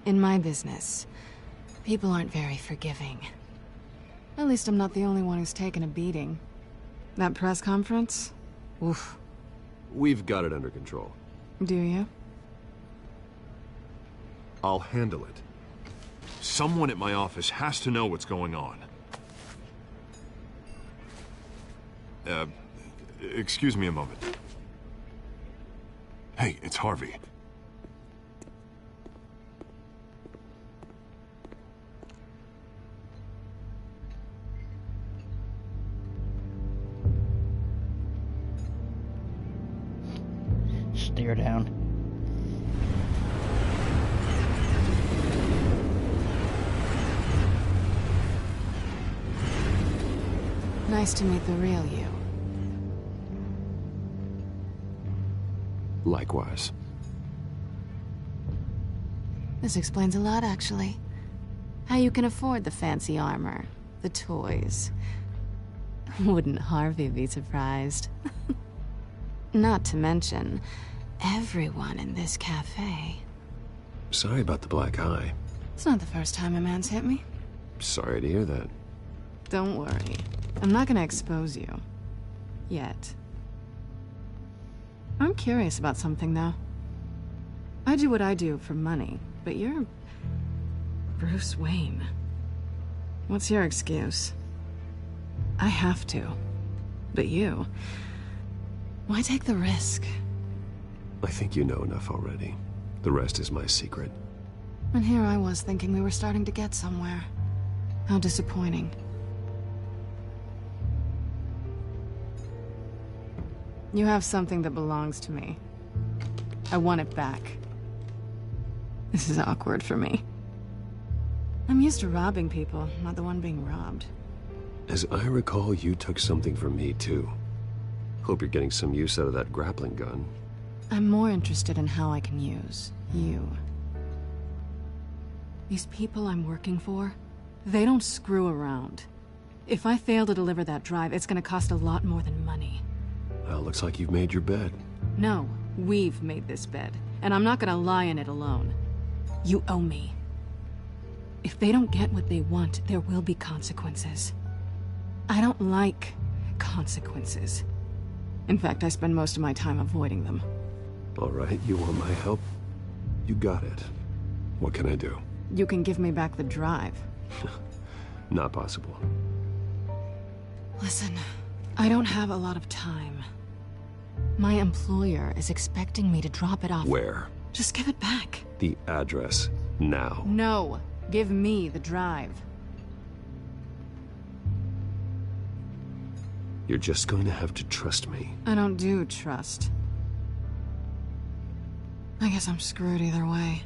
In my business, people aren't very forgiving. At least I'm not the only one who's taken a beating. That press conference? Oof. We've got it under control. Do you? I'll handle it. Someone at my office has to know what's going on. Excuse me a moment. Hey, it's Harvey. Stare down. Nice to meet the real you. Likewise. This explains a lot, actually. How you can afford the fancy armor, the toys. Wouldn't Harvey be surprised? Not to mention, everyone in this cafe. Sorry about the black eye. It's not the first time a man's hit me. Sorry to hear that. Don't worry. I'm not gonna expose you. Yet. I'm curious about something, though. I do what I do for money, but you're... Bruce Wayne. What's your excuse? I have to. But you... Why take the risk? I think you know enough already. The rest is my secret. And here I was thinking we were starting to get somewhere. How disappointing. You have something that belongs to me. I want it back. This is awkward for me. I'm used to robbing people, not the one being robbed. As I recall, you took something from me, too. Hope you're getting some use out of that grappling gun. I'm more interested in how I can use you. These people I'm working for, they don't screw around. If I fail to deliver that drive, it's gonna cost a lot more than money. Well, looks like you've made your bed. No, we've made this bed, and I'm not gonna lie in it alone. You owe me. If they don't get what they want, there will be consequences. I don't like consequences. In fact, I spend most of my time avoiding them. All right, you want my help? You got it. What can I do? You can give me back the drive. Not possible. Listen, I don't have a lot of time. My employer is expecting me to drop it off. Where? Just give it back. The address, now. No, give me the drive. You're just going to have to trust me. I don't do trust. I guess I'm screwed either way.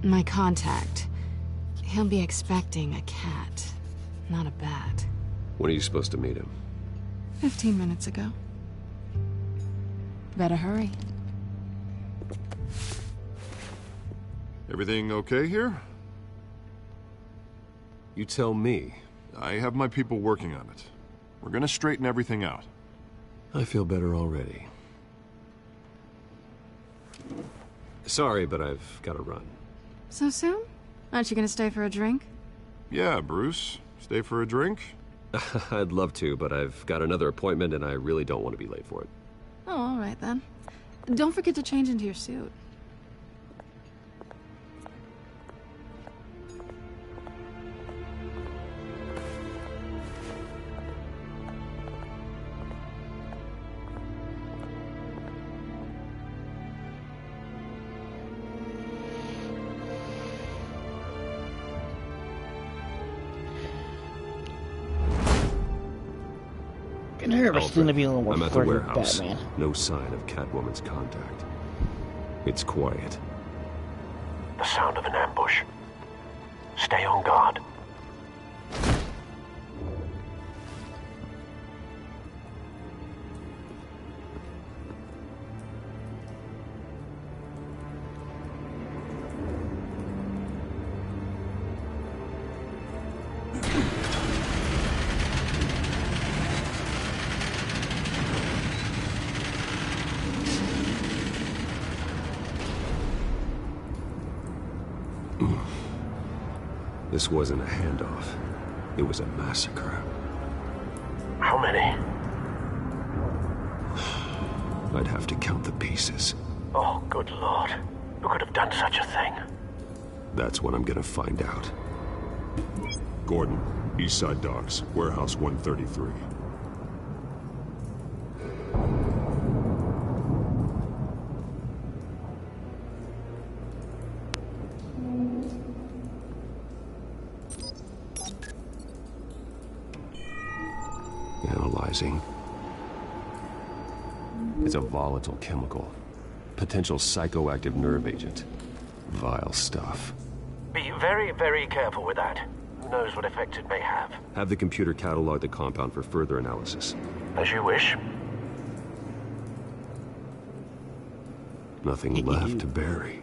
My contact, he'll be expecting a cat, not a bat. When are you supposed to meet him? 15 minutes ago. Better hurry. Everything okay here? You tell me. I have my people working on it. We're gonna straighten everything out. I feel better already. Sorry, but I've got to run. So soon? Aren't you gonna stay for a drink? Yeah, Bruce. Stay for a drink? I'd love to, but I've got another appointment and I really don't want to be late for it. Oh, all right then. Don't forget to change into your suit. Nervous to be a little more I'm at the flirty with warehouse. Batman. No sign of Catwoman's contact. It's quiet. The sound of an ambush. Stay on guard. This wasn't a handoff. It was a massacre. How many? I'd have to count the pieces. Oh, good Lord. Who could have done such a thing? That's what I'm gonna find out. Gordon, East Side Docks, Warehouse 133. Analyzing. It's a volatile chemical. Potential psychoactive nerve agent. Vile stuff. Be very, very careful with that. Who knows what effect it may have. Have the computer catalog the compound for further analysis. As you wish. Nothing left to bury.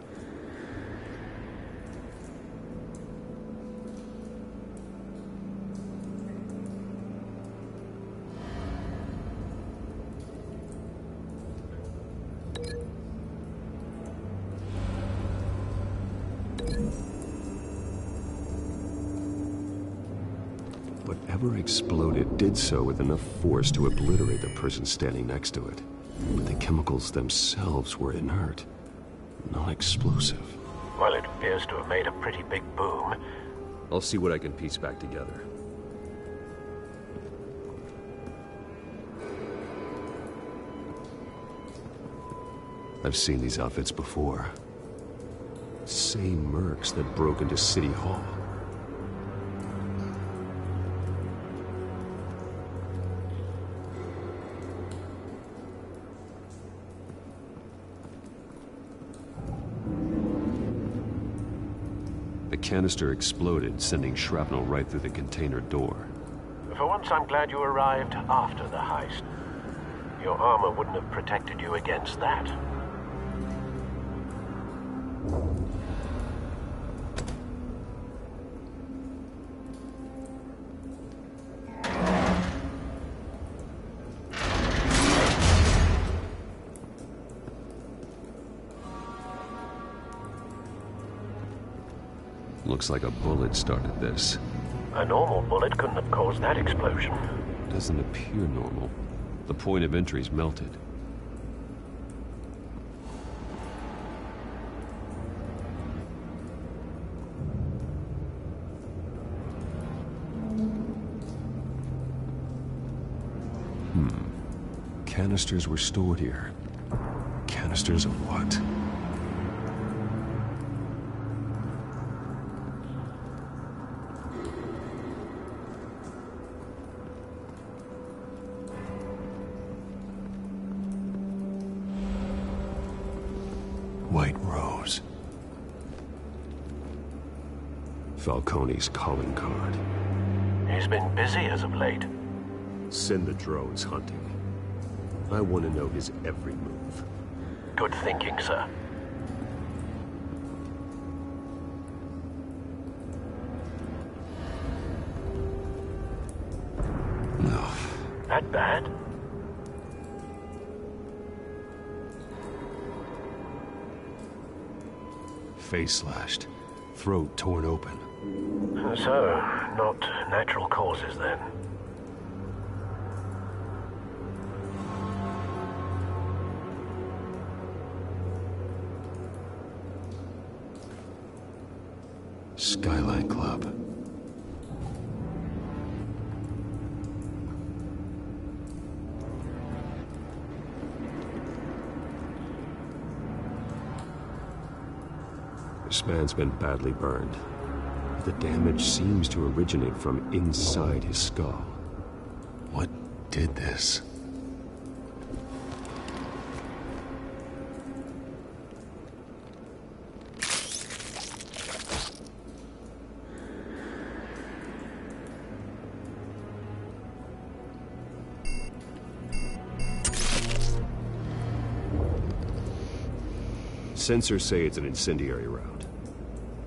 Whatever exploded did so with enough force to obliterate the person standing next to it. But the chemicals themselves were inert, not explosive. Well, it appears to have made a pretty big boom. I'll see what I can piece back together. I've seen these outfits before. Same mercs that broke into City Hall. The canister exploded, sending shrapnel right through the container door. For once, I'm glad you arrived after the heist. Your armor wouldn't have protected you against that. Looks like a bullet started this. A normal bullet couldn't have caused that explosion. Doesn't appear normal. The point of entry's melted. Canisters were stored here. Canisters of what? White Rose. Falcone's calling card. He's been busy as of late. Send the drones hunting. I want to know his every move. Good thinking, sir. No. That bad? Face slashed. Throat torn open. So, not natural causes then. Skyline Club. This man's been badly burned. The damage seems to originate from inside his skull. What did this? Sensors say it's an incendiary round.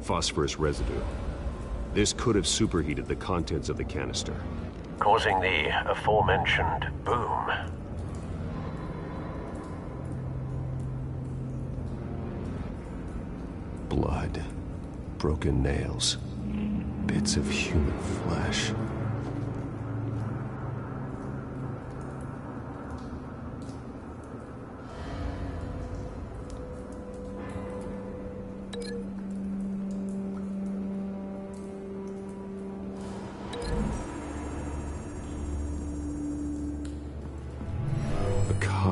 Phosphorus residue. This could have superheated the contents of the canister, causing the aforementioned boom. Blood. Broken nails. Bits of human flesh.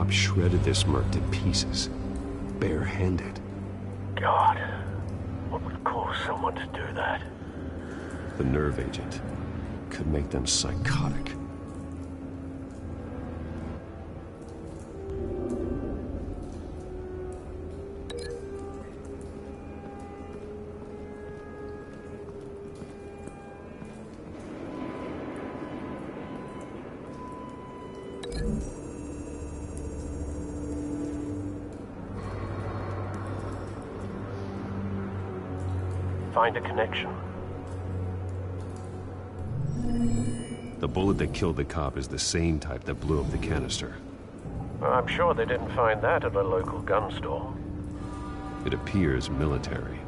Shredded this merc to pieces, barehanded. God, what would cause someone to do that? The nerve agent could make them psychotic. Find a connection. The bullet that killed the cop is the same type that blew up the canister. I'm sure they didn't find that at a local gun store. It appears military.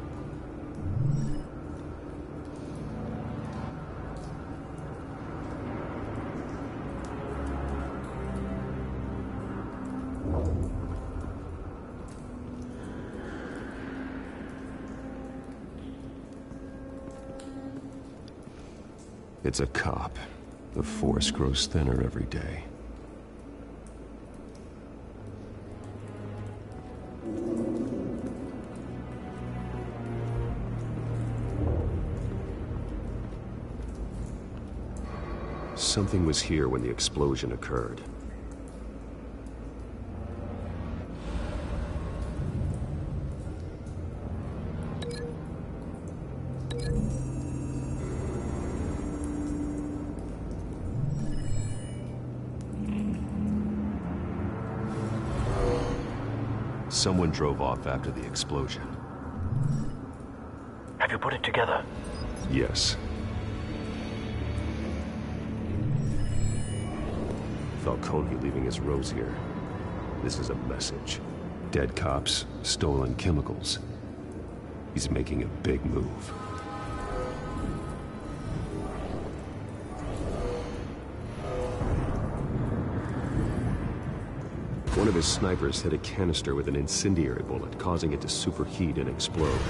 It's a cop. The force grows thinner every day. Something was here when the explosion occurred. Someone drove off after the explosion. Have you put it together? Yes. Falcone leaving his rose here. This is a message. Dead cops, stolen chemicals. He's making a big move. One of his snipers hit a canister with an incendiary bullet, causing it to superheat and explode.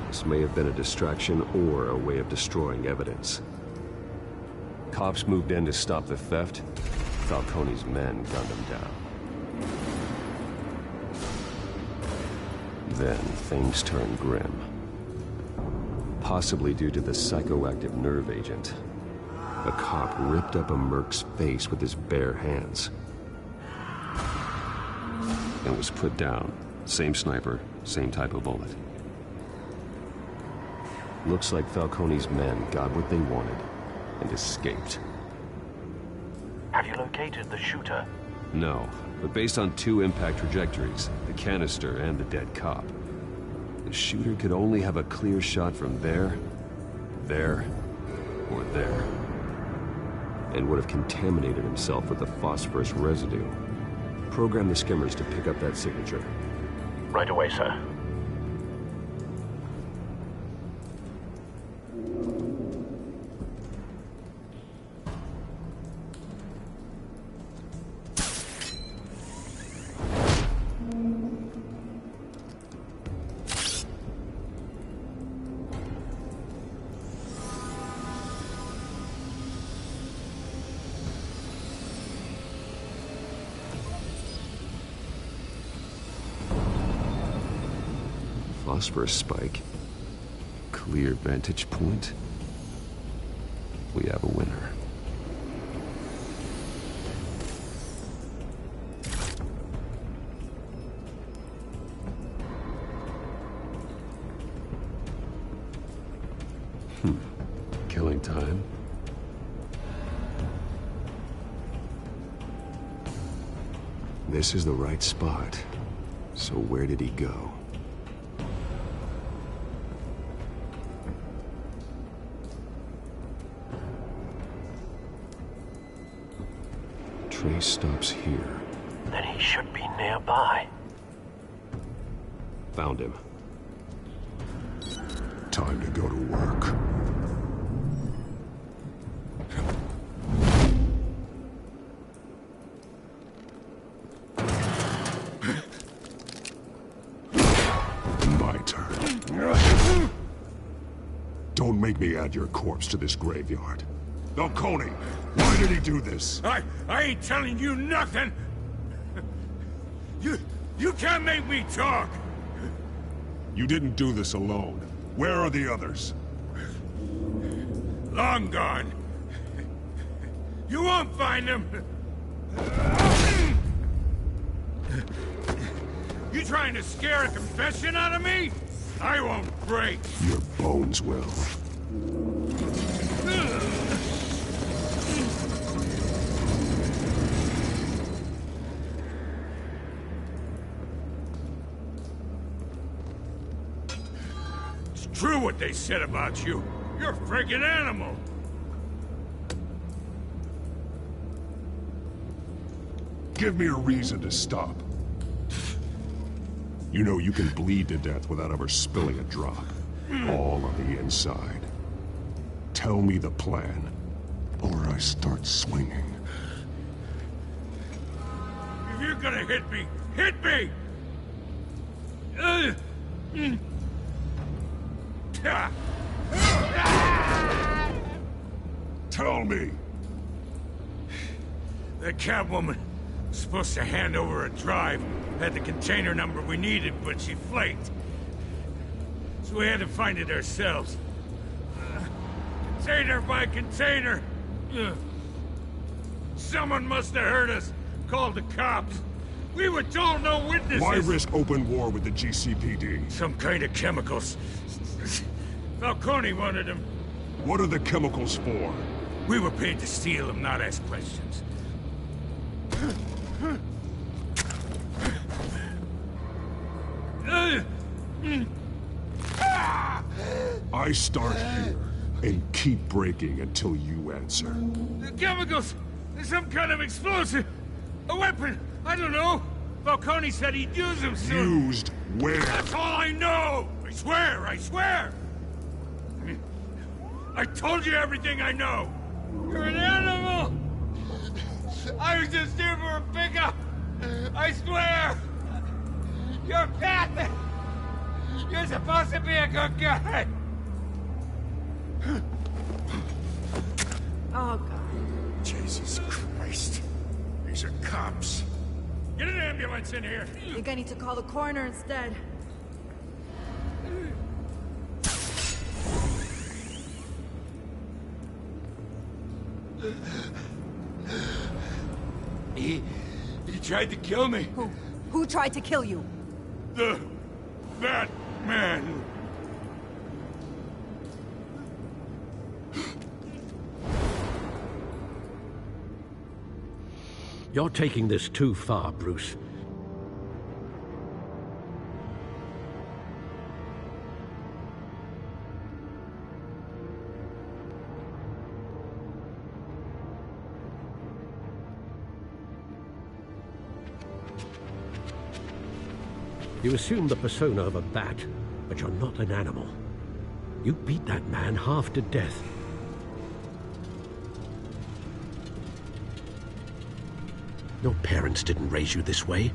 This may have been a distraction or a way of destroying evidence. Cops moved in to stop the theft. Falcone's men gunned him down. Then things turned grim. Possibly due to the psychoactive nerve agent. A cop ripped up a merc's face with his bare hands. And was put down. Same sniper, same type of bullet. Looks like Falcone's men got what they wanted and escaped. Have you located the shooter? No, but based on 2 impact trajectories, the canister and the dead cop, the shooter could only have a clear shot from there, or there. And would have contaminated himself with the phosphorus residue. Program the skimmers to pick up that signature. Right away, sir. Phosphorus spike. Clear vantage point. We have a winner. Killing time. This is the right spot. So where did he go? Trace stops here. Then he should be nearby. Found him. Time to go to work. My turn. Don't make me add your corpse to this graveyard. Falcone, why did he do this? I ain't telling you nothing! You can't make me talk! You didn't do this alone. Where are the others? Long gone. You won't find them! You trying to scare a confession out of me? I won't break! Your bones will. True what they said about you. You're a friggin' animal. Give me a reason to stop. You know you can bleed to death without ever spilling a drop. All on the inside. Tell me the plan, or I start swinging. If you're gonna hit me, hit me! Tell me! The Catwoman was supposed to hand over a drive. Had the container number we needed, but she flaked. So we had to find it ourselves. Container by container. Someone must have heard us. Called the cops. We were told no witnesses. Why risk open war with the GCPD? Some kind of chemicals. Falcone wanted them. What are the chemicals for? We were paid to steal them, not ask questions. I start here and keep breaking until you answer. The chemicals! There's some kind of explosive! A weapon! I don't know! Falcone said he'd use them soon! Used where? That's all I know! I swear! I swear! I told you everything I know! You're an animal! I was just here for a pickup! I swear! You're Pat! You're supposed to be a good guy! Oh, God. Jesus Christ. These are cops. Get an ambulance in here! I think I need to call the coroner instead. He tried to kill me. Who tried to kill you? That man. You're taking this too far, Bruce. You assume the persona of a bat, but you're not an animal. You beat that man half to death. Your parents didn't raise you this way.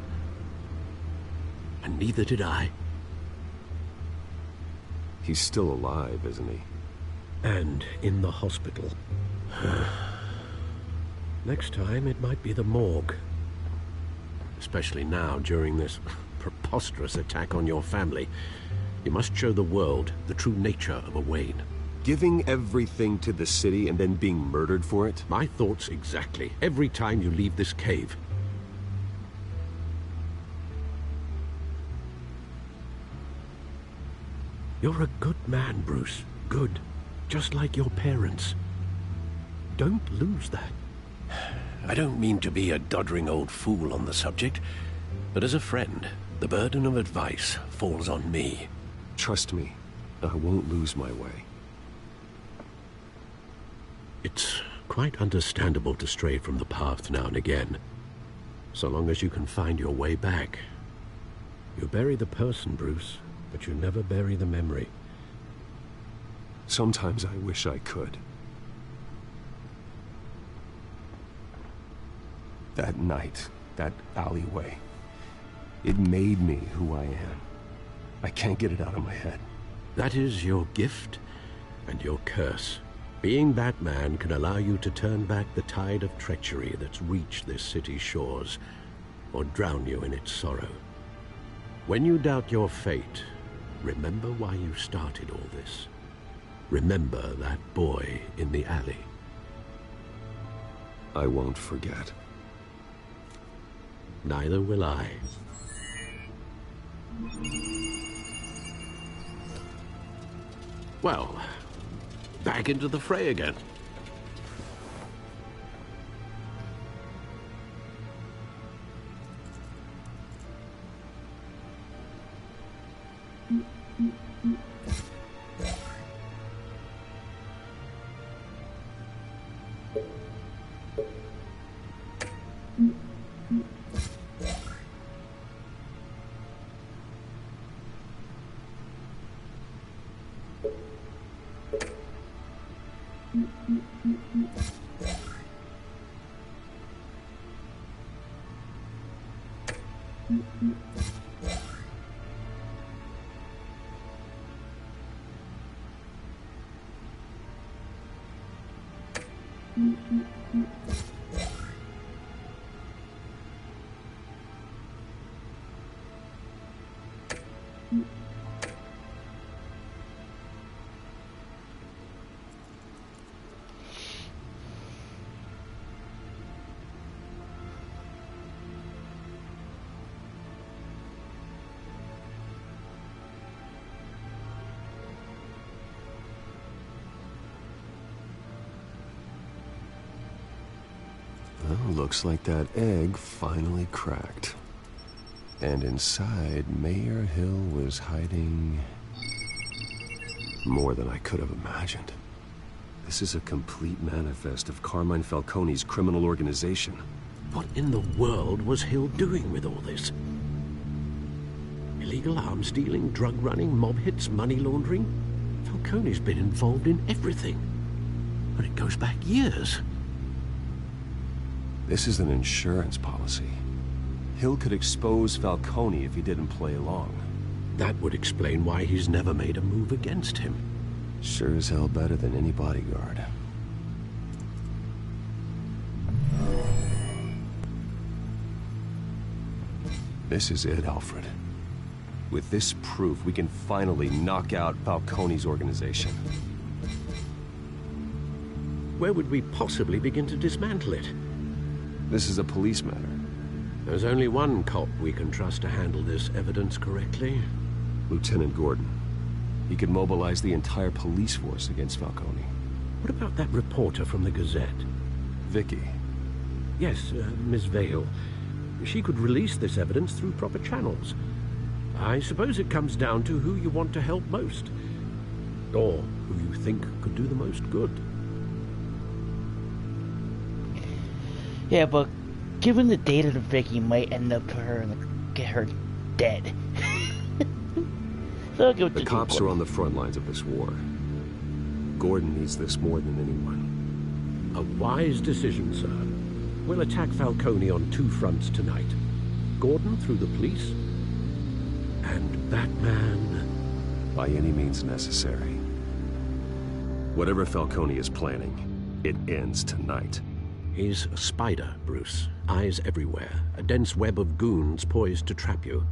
And neither did I. He's still alive, isn't he? And in the hospital. Next time, it might be the morgue. Especially now, during this preposterous attack on your family. You must show the world the true nature of a Wayne. Giving everything to the city and then being murdered for it? My thoughts exactly. Every time you leave this cave. You're a good man, Bruce. Good. Just like your parents. Don't lose that. I don't mean to be a doddering old fool on the subject, but as a friend, the burden of advice falls on me. Trust me, I won't lose my way. It's quite understandable to stray from the path now and again, so long as you can find your way back. You bury the person, Bruce, but you never bury the memory. Sometimes I wish I could. That night, that alleyway, it made me who I am. I can't get it out of my head. That is your gift and your curse. Being Batman can allow you to turn back the tide of treachery that's reached this city's shores, or drown you in its sorrow. When you doubt your fate, remember why you started all this. Remember that boy in the alley. I won't forget. Neither will I. Well, back into the fray again. Well, looks like that egg finally cracked. And inside, Mayor Hill was hiding more than I could have imagined. This is a complete manifest of Carmine Falcone's criminal organization. What in the world was Hill doing with all this? Illegal arms dealing, drug running, mob hits, money laundering? Falcone's been involved in everything. And it goes back years. This is an insurance policy. Hill could expose Falcone if he didn't play along. That would explain why he's never made a move against him. Sure as hell better than any bodyguard. This is it, Alfred. With this proof, we can finally knock out Falcone's organization. Where would we possibly begin to dismantle it? This is a police matter. There's only one cop we can trust to handle this evidence correctly. Lieutenant Gordon. He could mobilize the entire police force against Falcone. What about that reporter from the Gazette? Vicky. Yes, Miss Vale. She could release this evidence through proper channels. I suppose it comes down to who you want to help most. Or who you think could do the most good. Yeah, but given the data to Vicky might end up to her and get her dead. So the cops are on the front lines of this war. Gordon needs this more than anyone. A wise decision, sir. We'll attack Falcone on two fronts tonight. Gordon through the police, and Batman by any means necessary. Whatever Falcone is planning, it ends tonight. He's a spider, Bruce. Eyes everywhere. A dense web of goons poised to trap you.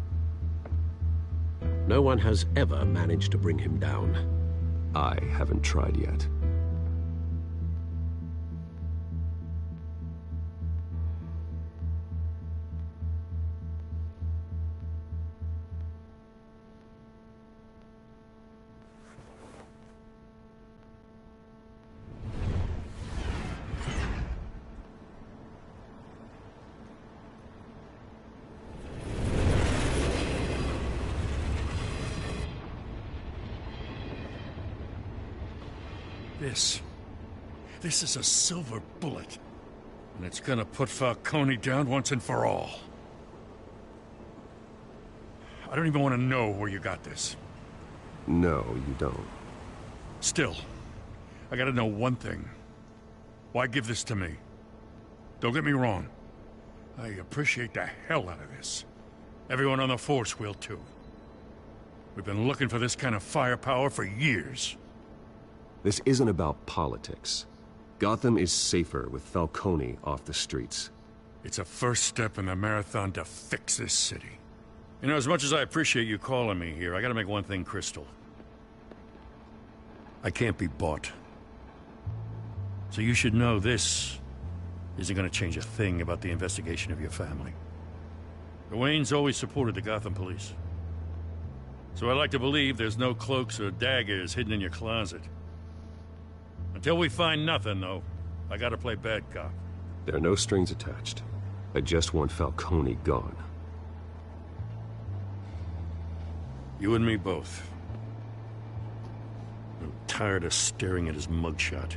No one has ever managed to bring him down. I haven't tried yet. This is a silver bullet. And it's gonna put Falcone down once and for all. I don't even want to know where you got this. No, you don't. Still, I gotta know one thing. Why give this to me? Don't get me wrong. I appreciate the hell out of this. Everyone on the force will too. We've been looking for this kind of firepower for years. This isn't about politics. Gotham is safer with Falcone off the streets. It's a first step in the marathon to fix this city. You know, as much as I appreciate you calling me here, I gotta make one thing crystal. I can't be bought. So you should know this isn't gonna change a thing about the investigation of your family. The Waynes always supported the Gotham police. So I like to believe there's no cloaks or daggers hidden in your closet. Until we find nothing, though, I gotta play bad cop. There are no strings attached. I just want Falcone gone. You and me both. I'm tired of staring at his mugshot.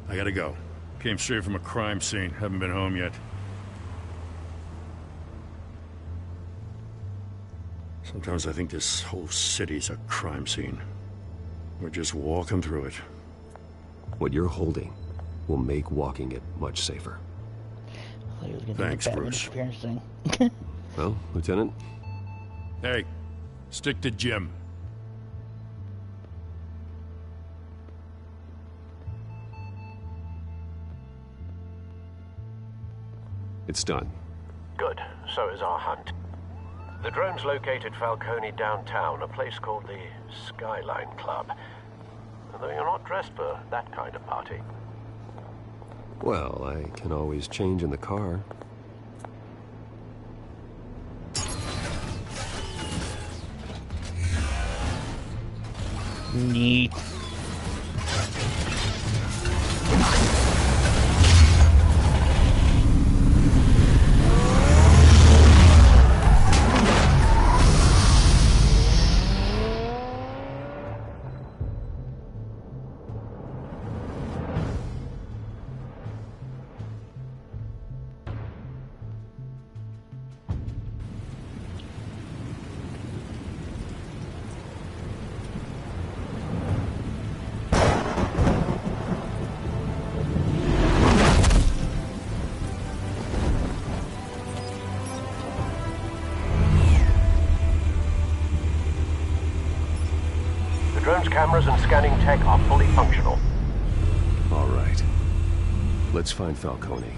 I gotta go. Came straight from a crime scene. Haven't been home yet. Sometimes I think this whole city's a crime scene. We're just walking through it. What you're holding will make walking it much safer. Thanks, Bruce. Well, Lieutenant? Hey, stick to Jim. It's done. Good. So is our hunt. The drones located Falcone downtown, a place called the Skyline Club. Though you're not dressed for that kind of party. Well, I can always change in the car. Neat. cameras and scanning tech are fully functional. All right. Let's find Falcone.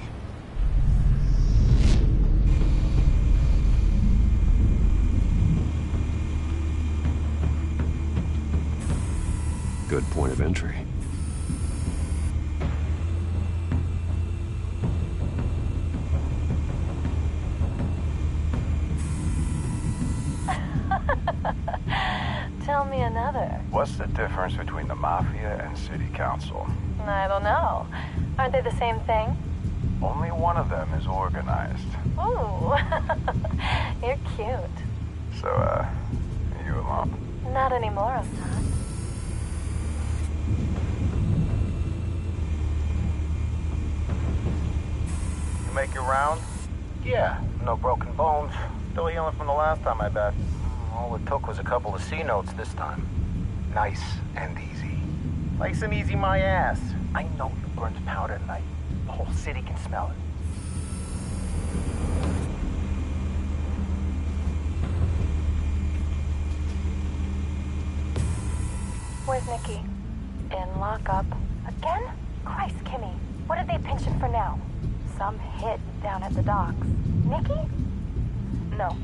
Good point of entry. Tell me another. What's the difference between the Mafia and City Council? I don't know. Aren't they the same thing? Only one of them is organized. Ooh. You're cute. So, you alone? Not anymore, Ossan. You make your round? Yeah, no broken bones. Still healing from the last time, I bet. All it took was a couple of C notes this time. Nice and easy. Nice and easy, my ass. I know you burned powder at night. The whole city can smell it. Where's Nikki? In lockup. Again? Christ, Kimmy. What did they pinch him for now? Some hit down at the docks. Nikki? No.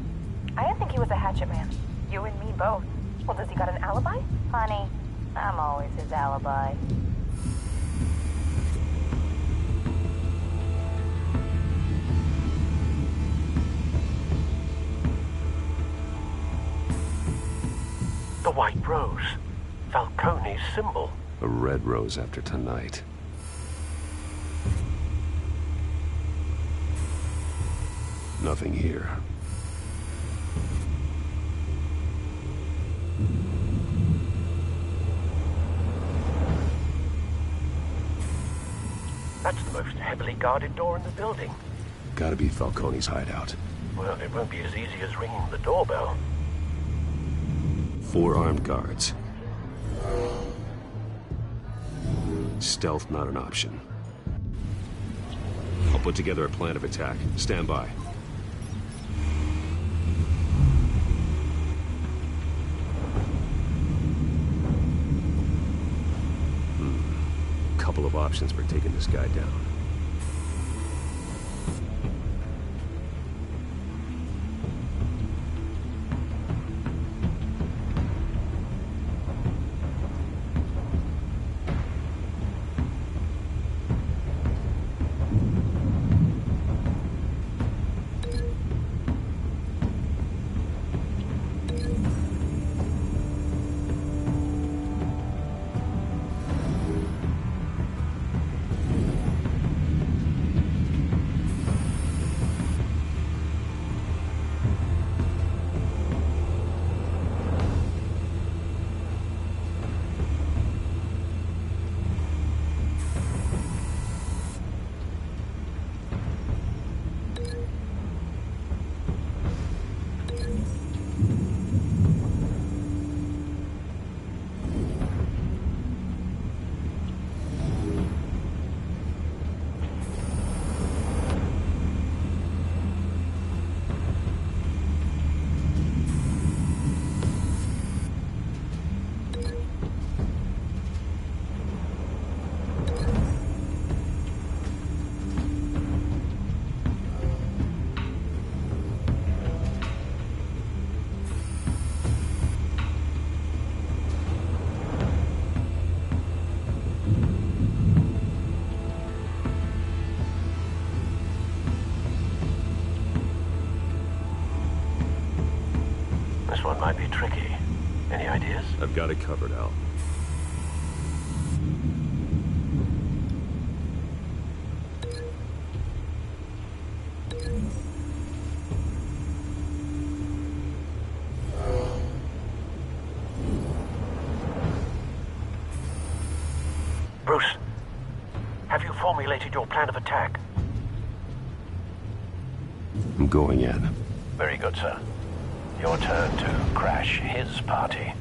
I didn't think he was a hatchet man. You and me both. Well, does he got an alibi? Honey, I'm always his alibi. The White Rose. Falcone's symbol. A red rose after tonight. Nothing here. That's the most heavily guarded door in the building. Gotta be Falcone's hideout. Well, it won't be as easy as ringing the doorbell. 4 armed guards. Stealth not an option. I'll put together a plan of attack. Stand by. Couple of options for taking this guy down. This one might be tricky. Any ideas? I've got it covered, Al. Bruce, have you formulated your plan of attack? I'm going in. Very good, sir. Your turn to crash his party.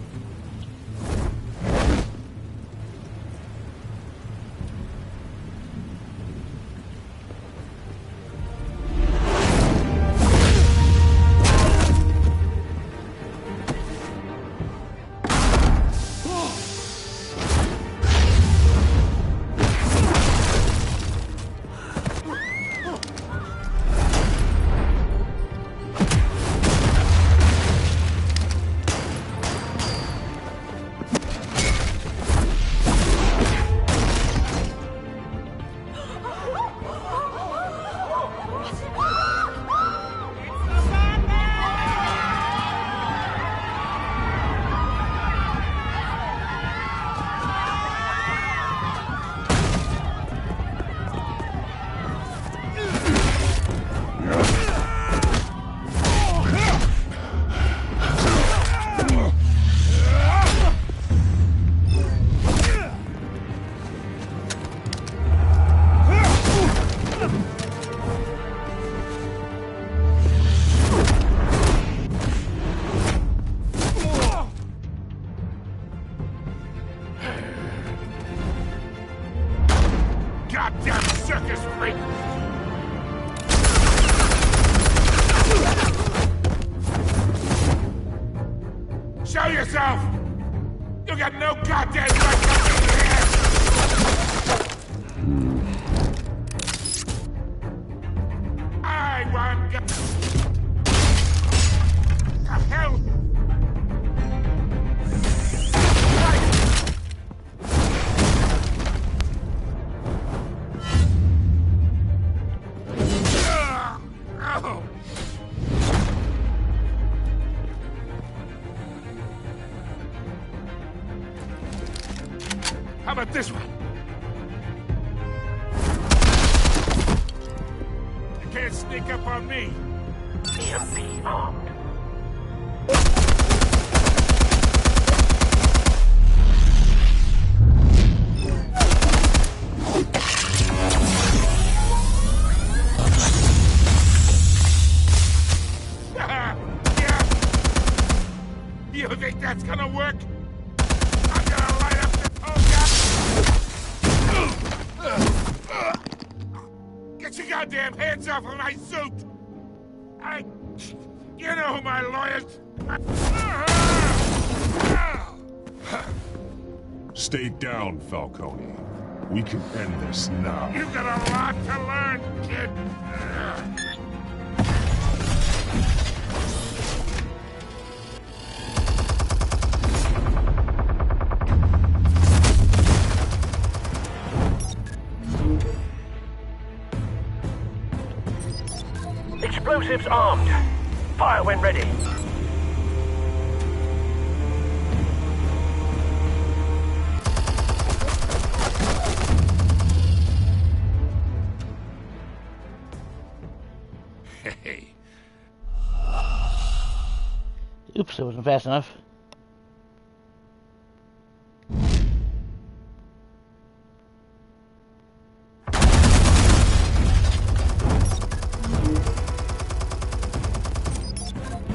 Goddamn circus freak! Show yourself! You got no goddamn right coming here! I want... The hell? How about this one? You can't sneak up on me. EMP armed. You think that's gonna work? I'm gonna light up the... Oh, God! Get your goddamn hands off of my suit! You know who my lawyers... Stay down, Falcone. We can end this now. You've got a lot to learn, kid. Explosives armed. Fire when ready. Hey. Oops, that wasn't fast enough.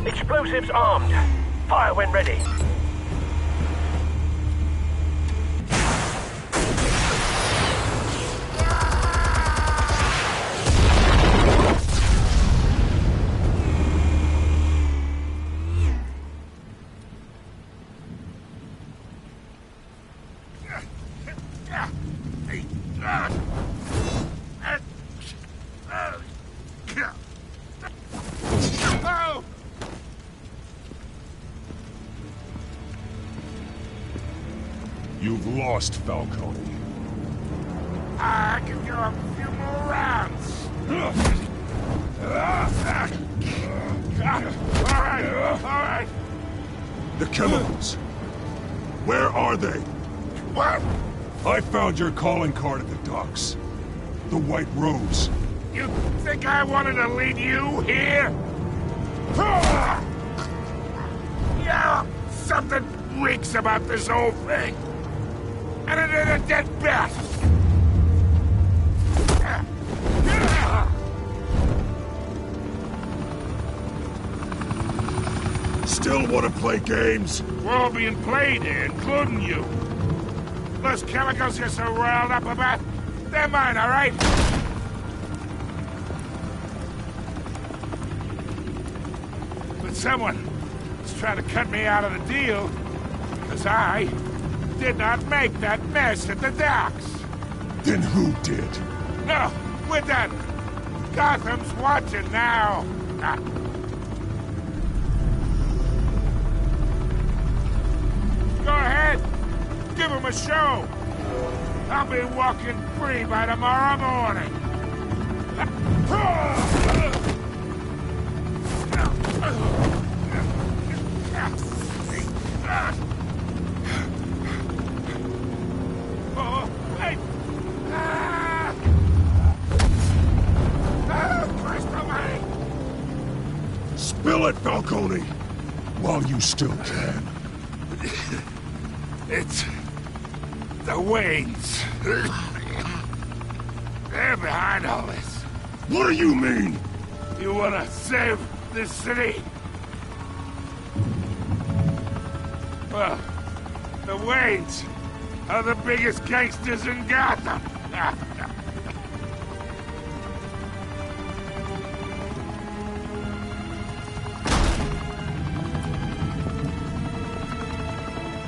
Explosives armed. Fire when ready. You've lost, Falcone. I can go a few more rounds. All right. The chemicals. Where are they? What? I found your calling card at the docks. The White Rose. You think I wanted to lead you here? Yeah, something reeks about this whole thing. And it is a dead bat. Still want to play games? We're all being played here, including you. Those chemicals you're so riled up about, they're mine, all right? But someone is trying to cut me out of the deal because I did not make that mess at the docks. Then who did? No, we're done. Gotham's watching now. Go ahead. Give him a show. I'll be walking free by tomorrow morning. Oh, hey. Christ almighty. Kill it, Falcone! While you still can. It's... the Waynes. They're behind all this. What do you mean? You wanna save this city? Well, the Waynes are the biggest gangsters in Gotham.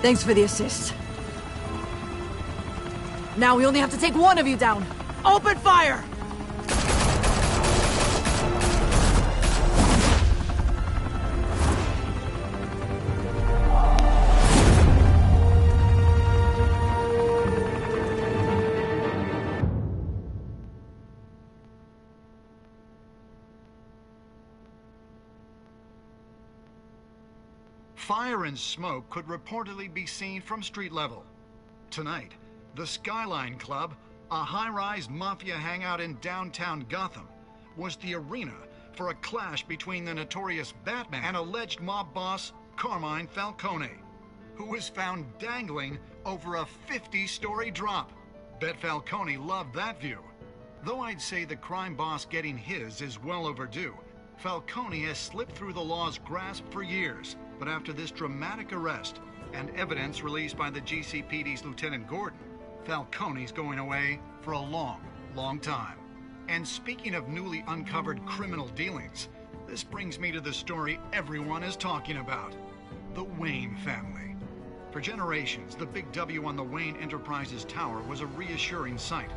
Thanks for the assist. Now we only have to take one of you down. Open fire! Fire and smoke could reportedly be seen from street level. Tonight, the Skyline Club, a high-rise mafia hangout in downtown Gotham, was the arena for a clash between the notorious Batman and alleged mob boss Carmine Falcone, who was found dangling over a 50-story drop. Bet Falcone loved that view. Though I'd say the crime boss getting his is well overdue, Falcone has slipped through the law's grasp for years. But after this dramatic arrest and evidence released by the GCPD's Lieutenant Gordon, Falcone's going away for a long, long time. And speaking of newly uncovered criminal dealings, this brings me to the story everyone is talking about: the Wayne family. For generations, the big W on the Wayne Enterprises Tower was a reassuring sight.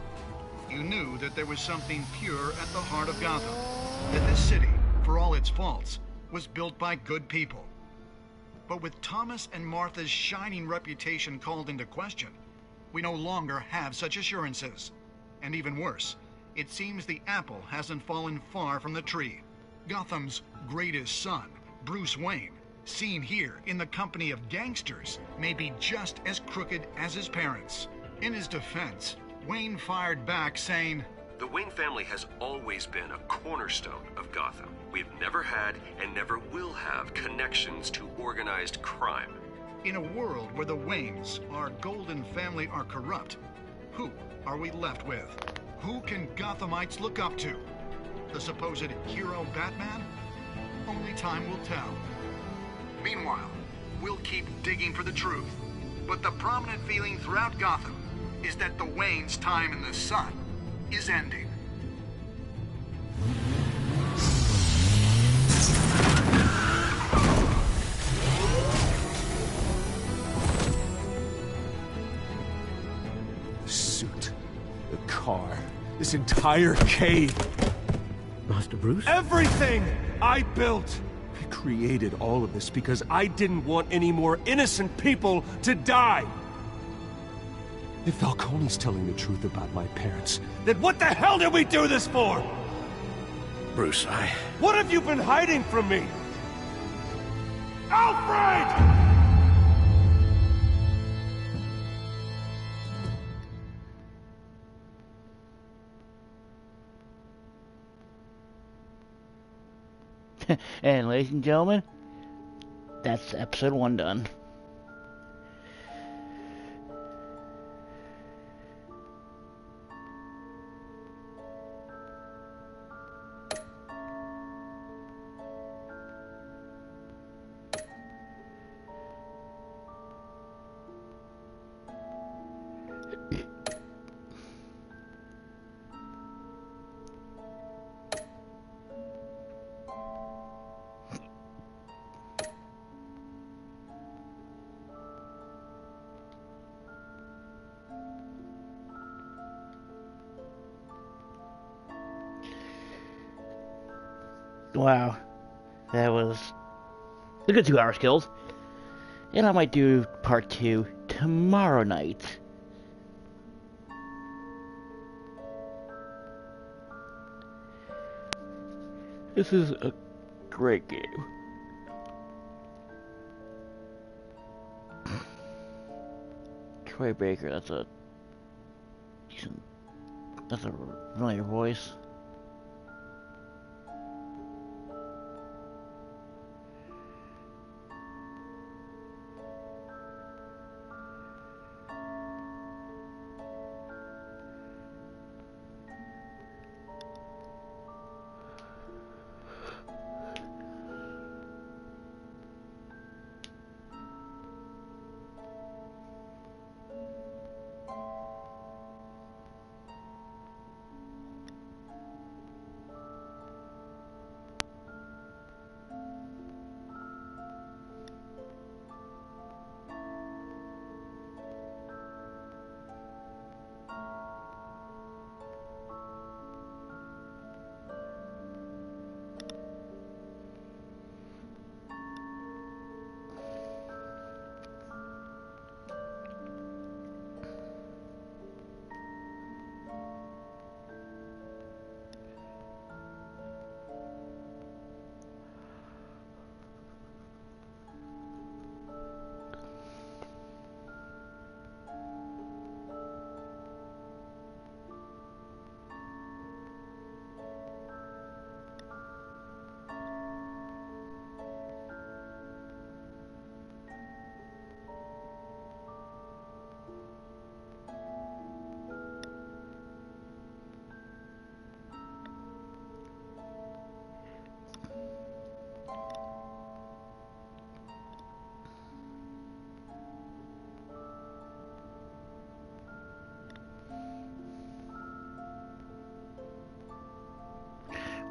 You knew that there was something pure at the heart of Gotham, that this city, for all its faults, was built by good people. But with Thomas and Martha's shining reputation called into question, we no longer have such assurances. And even worse, it seems the apple hasn't fallen far from the tree. Gotham's greatest son, Bruce Wayne, seen here in the company of gangsters, may be just as crooked as his parents. In his defense, Wayne fired back saying, "The Wayne family has always been a cornerstone of Gotham. We've never had and never will have connections to organized crime." In a world where the Waynes, our golden family, are corrupt, who are we left with? Who can Gothamites look up to? The supposed hero Batman? Only time will tell. Meanwhile, we'll keep digging for the truth. But the prominent feeling throughout Gotham is that the Waynes' time in the sun is ending. The suit, the car, this entire cave. Master Bruce? Everything I built! I created all of this because I didn't want any more innocent people to die! If Falcone's telling the truth about my parents, then what the hell did we do this for? Bruce, What have you been hiding from me? Alfred! And ladies and gentlemen, that's episode 1 done. Wow, that was a good 2 hours killed. And I might do part 2 tomorrow night. This is a great game. Troy Baker, that's a familiar voice.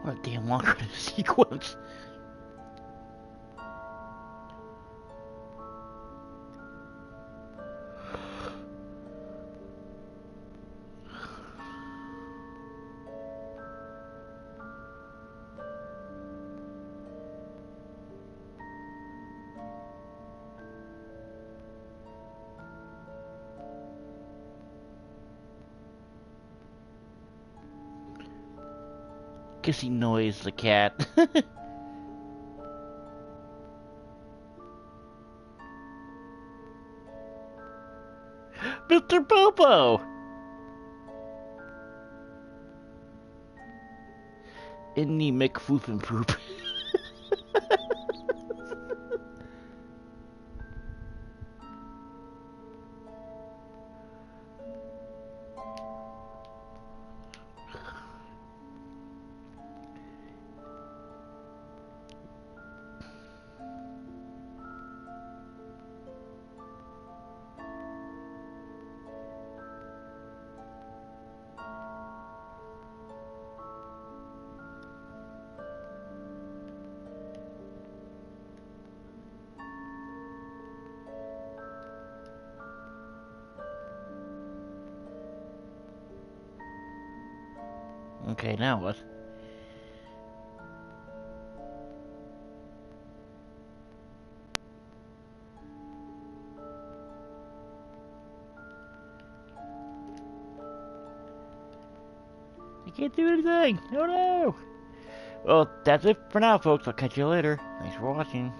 What a damn long credit sequence. Guess he knows the cat. Mr. Popo! Inni McFoofenpoop. Okay, now what? I can't do anything! Oh no! Well, that's it for now, folks. I'll catch you later. Thanks for watching.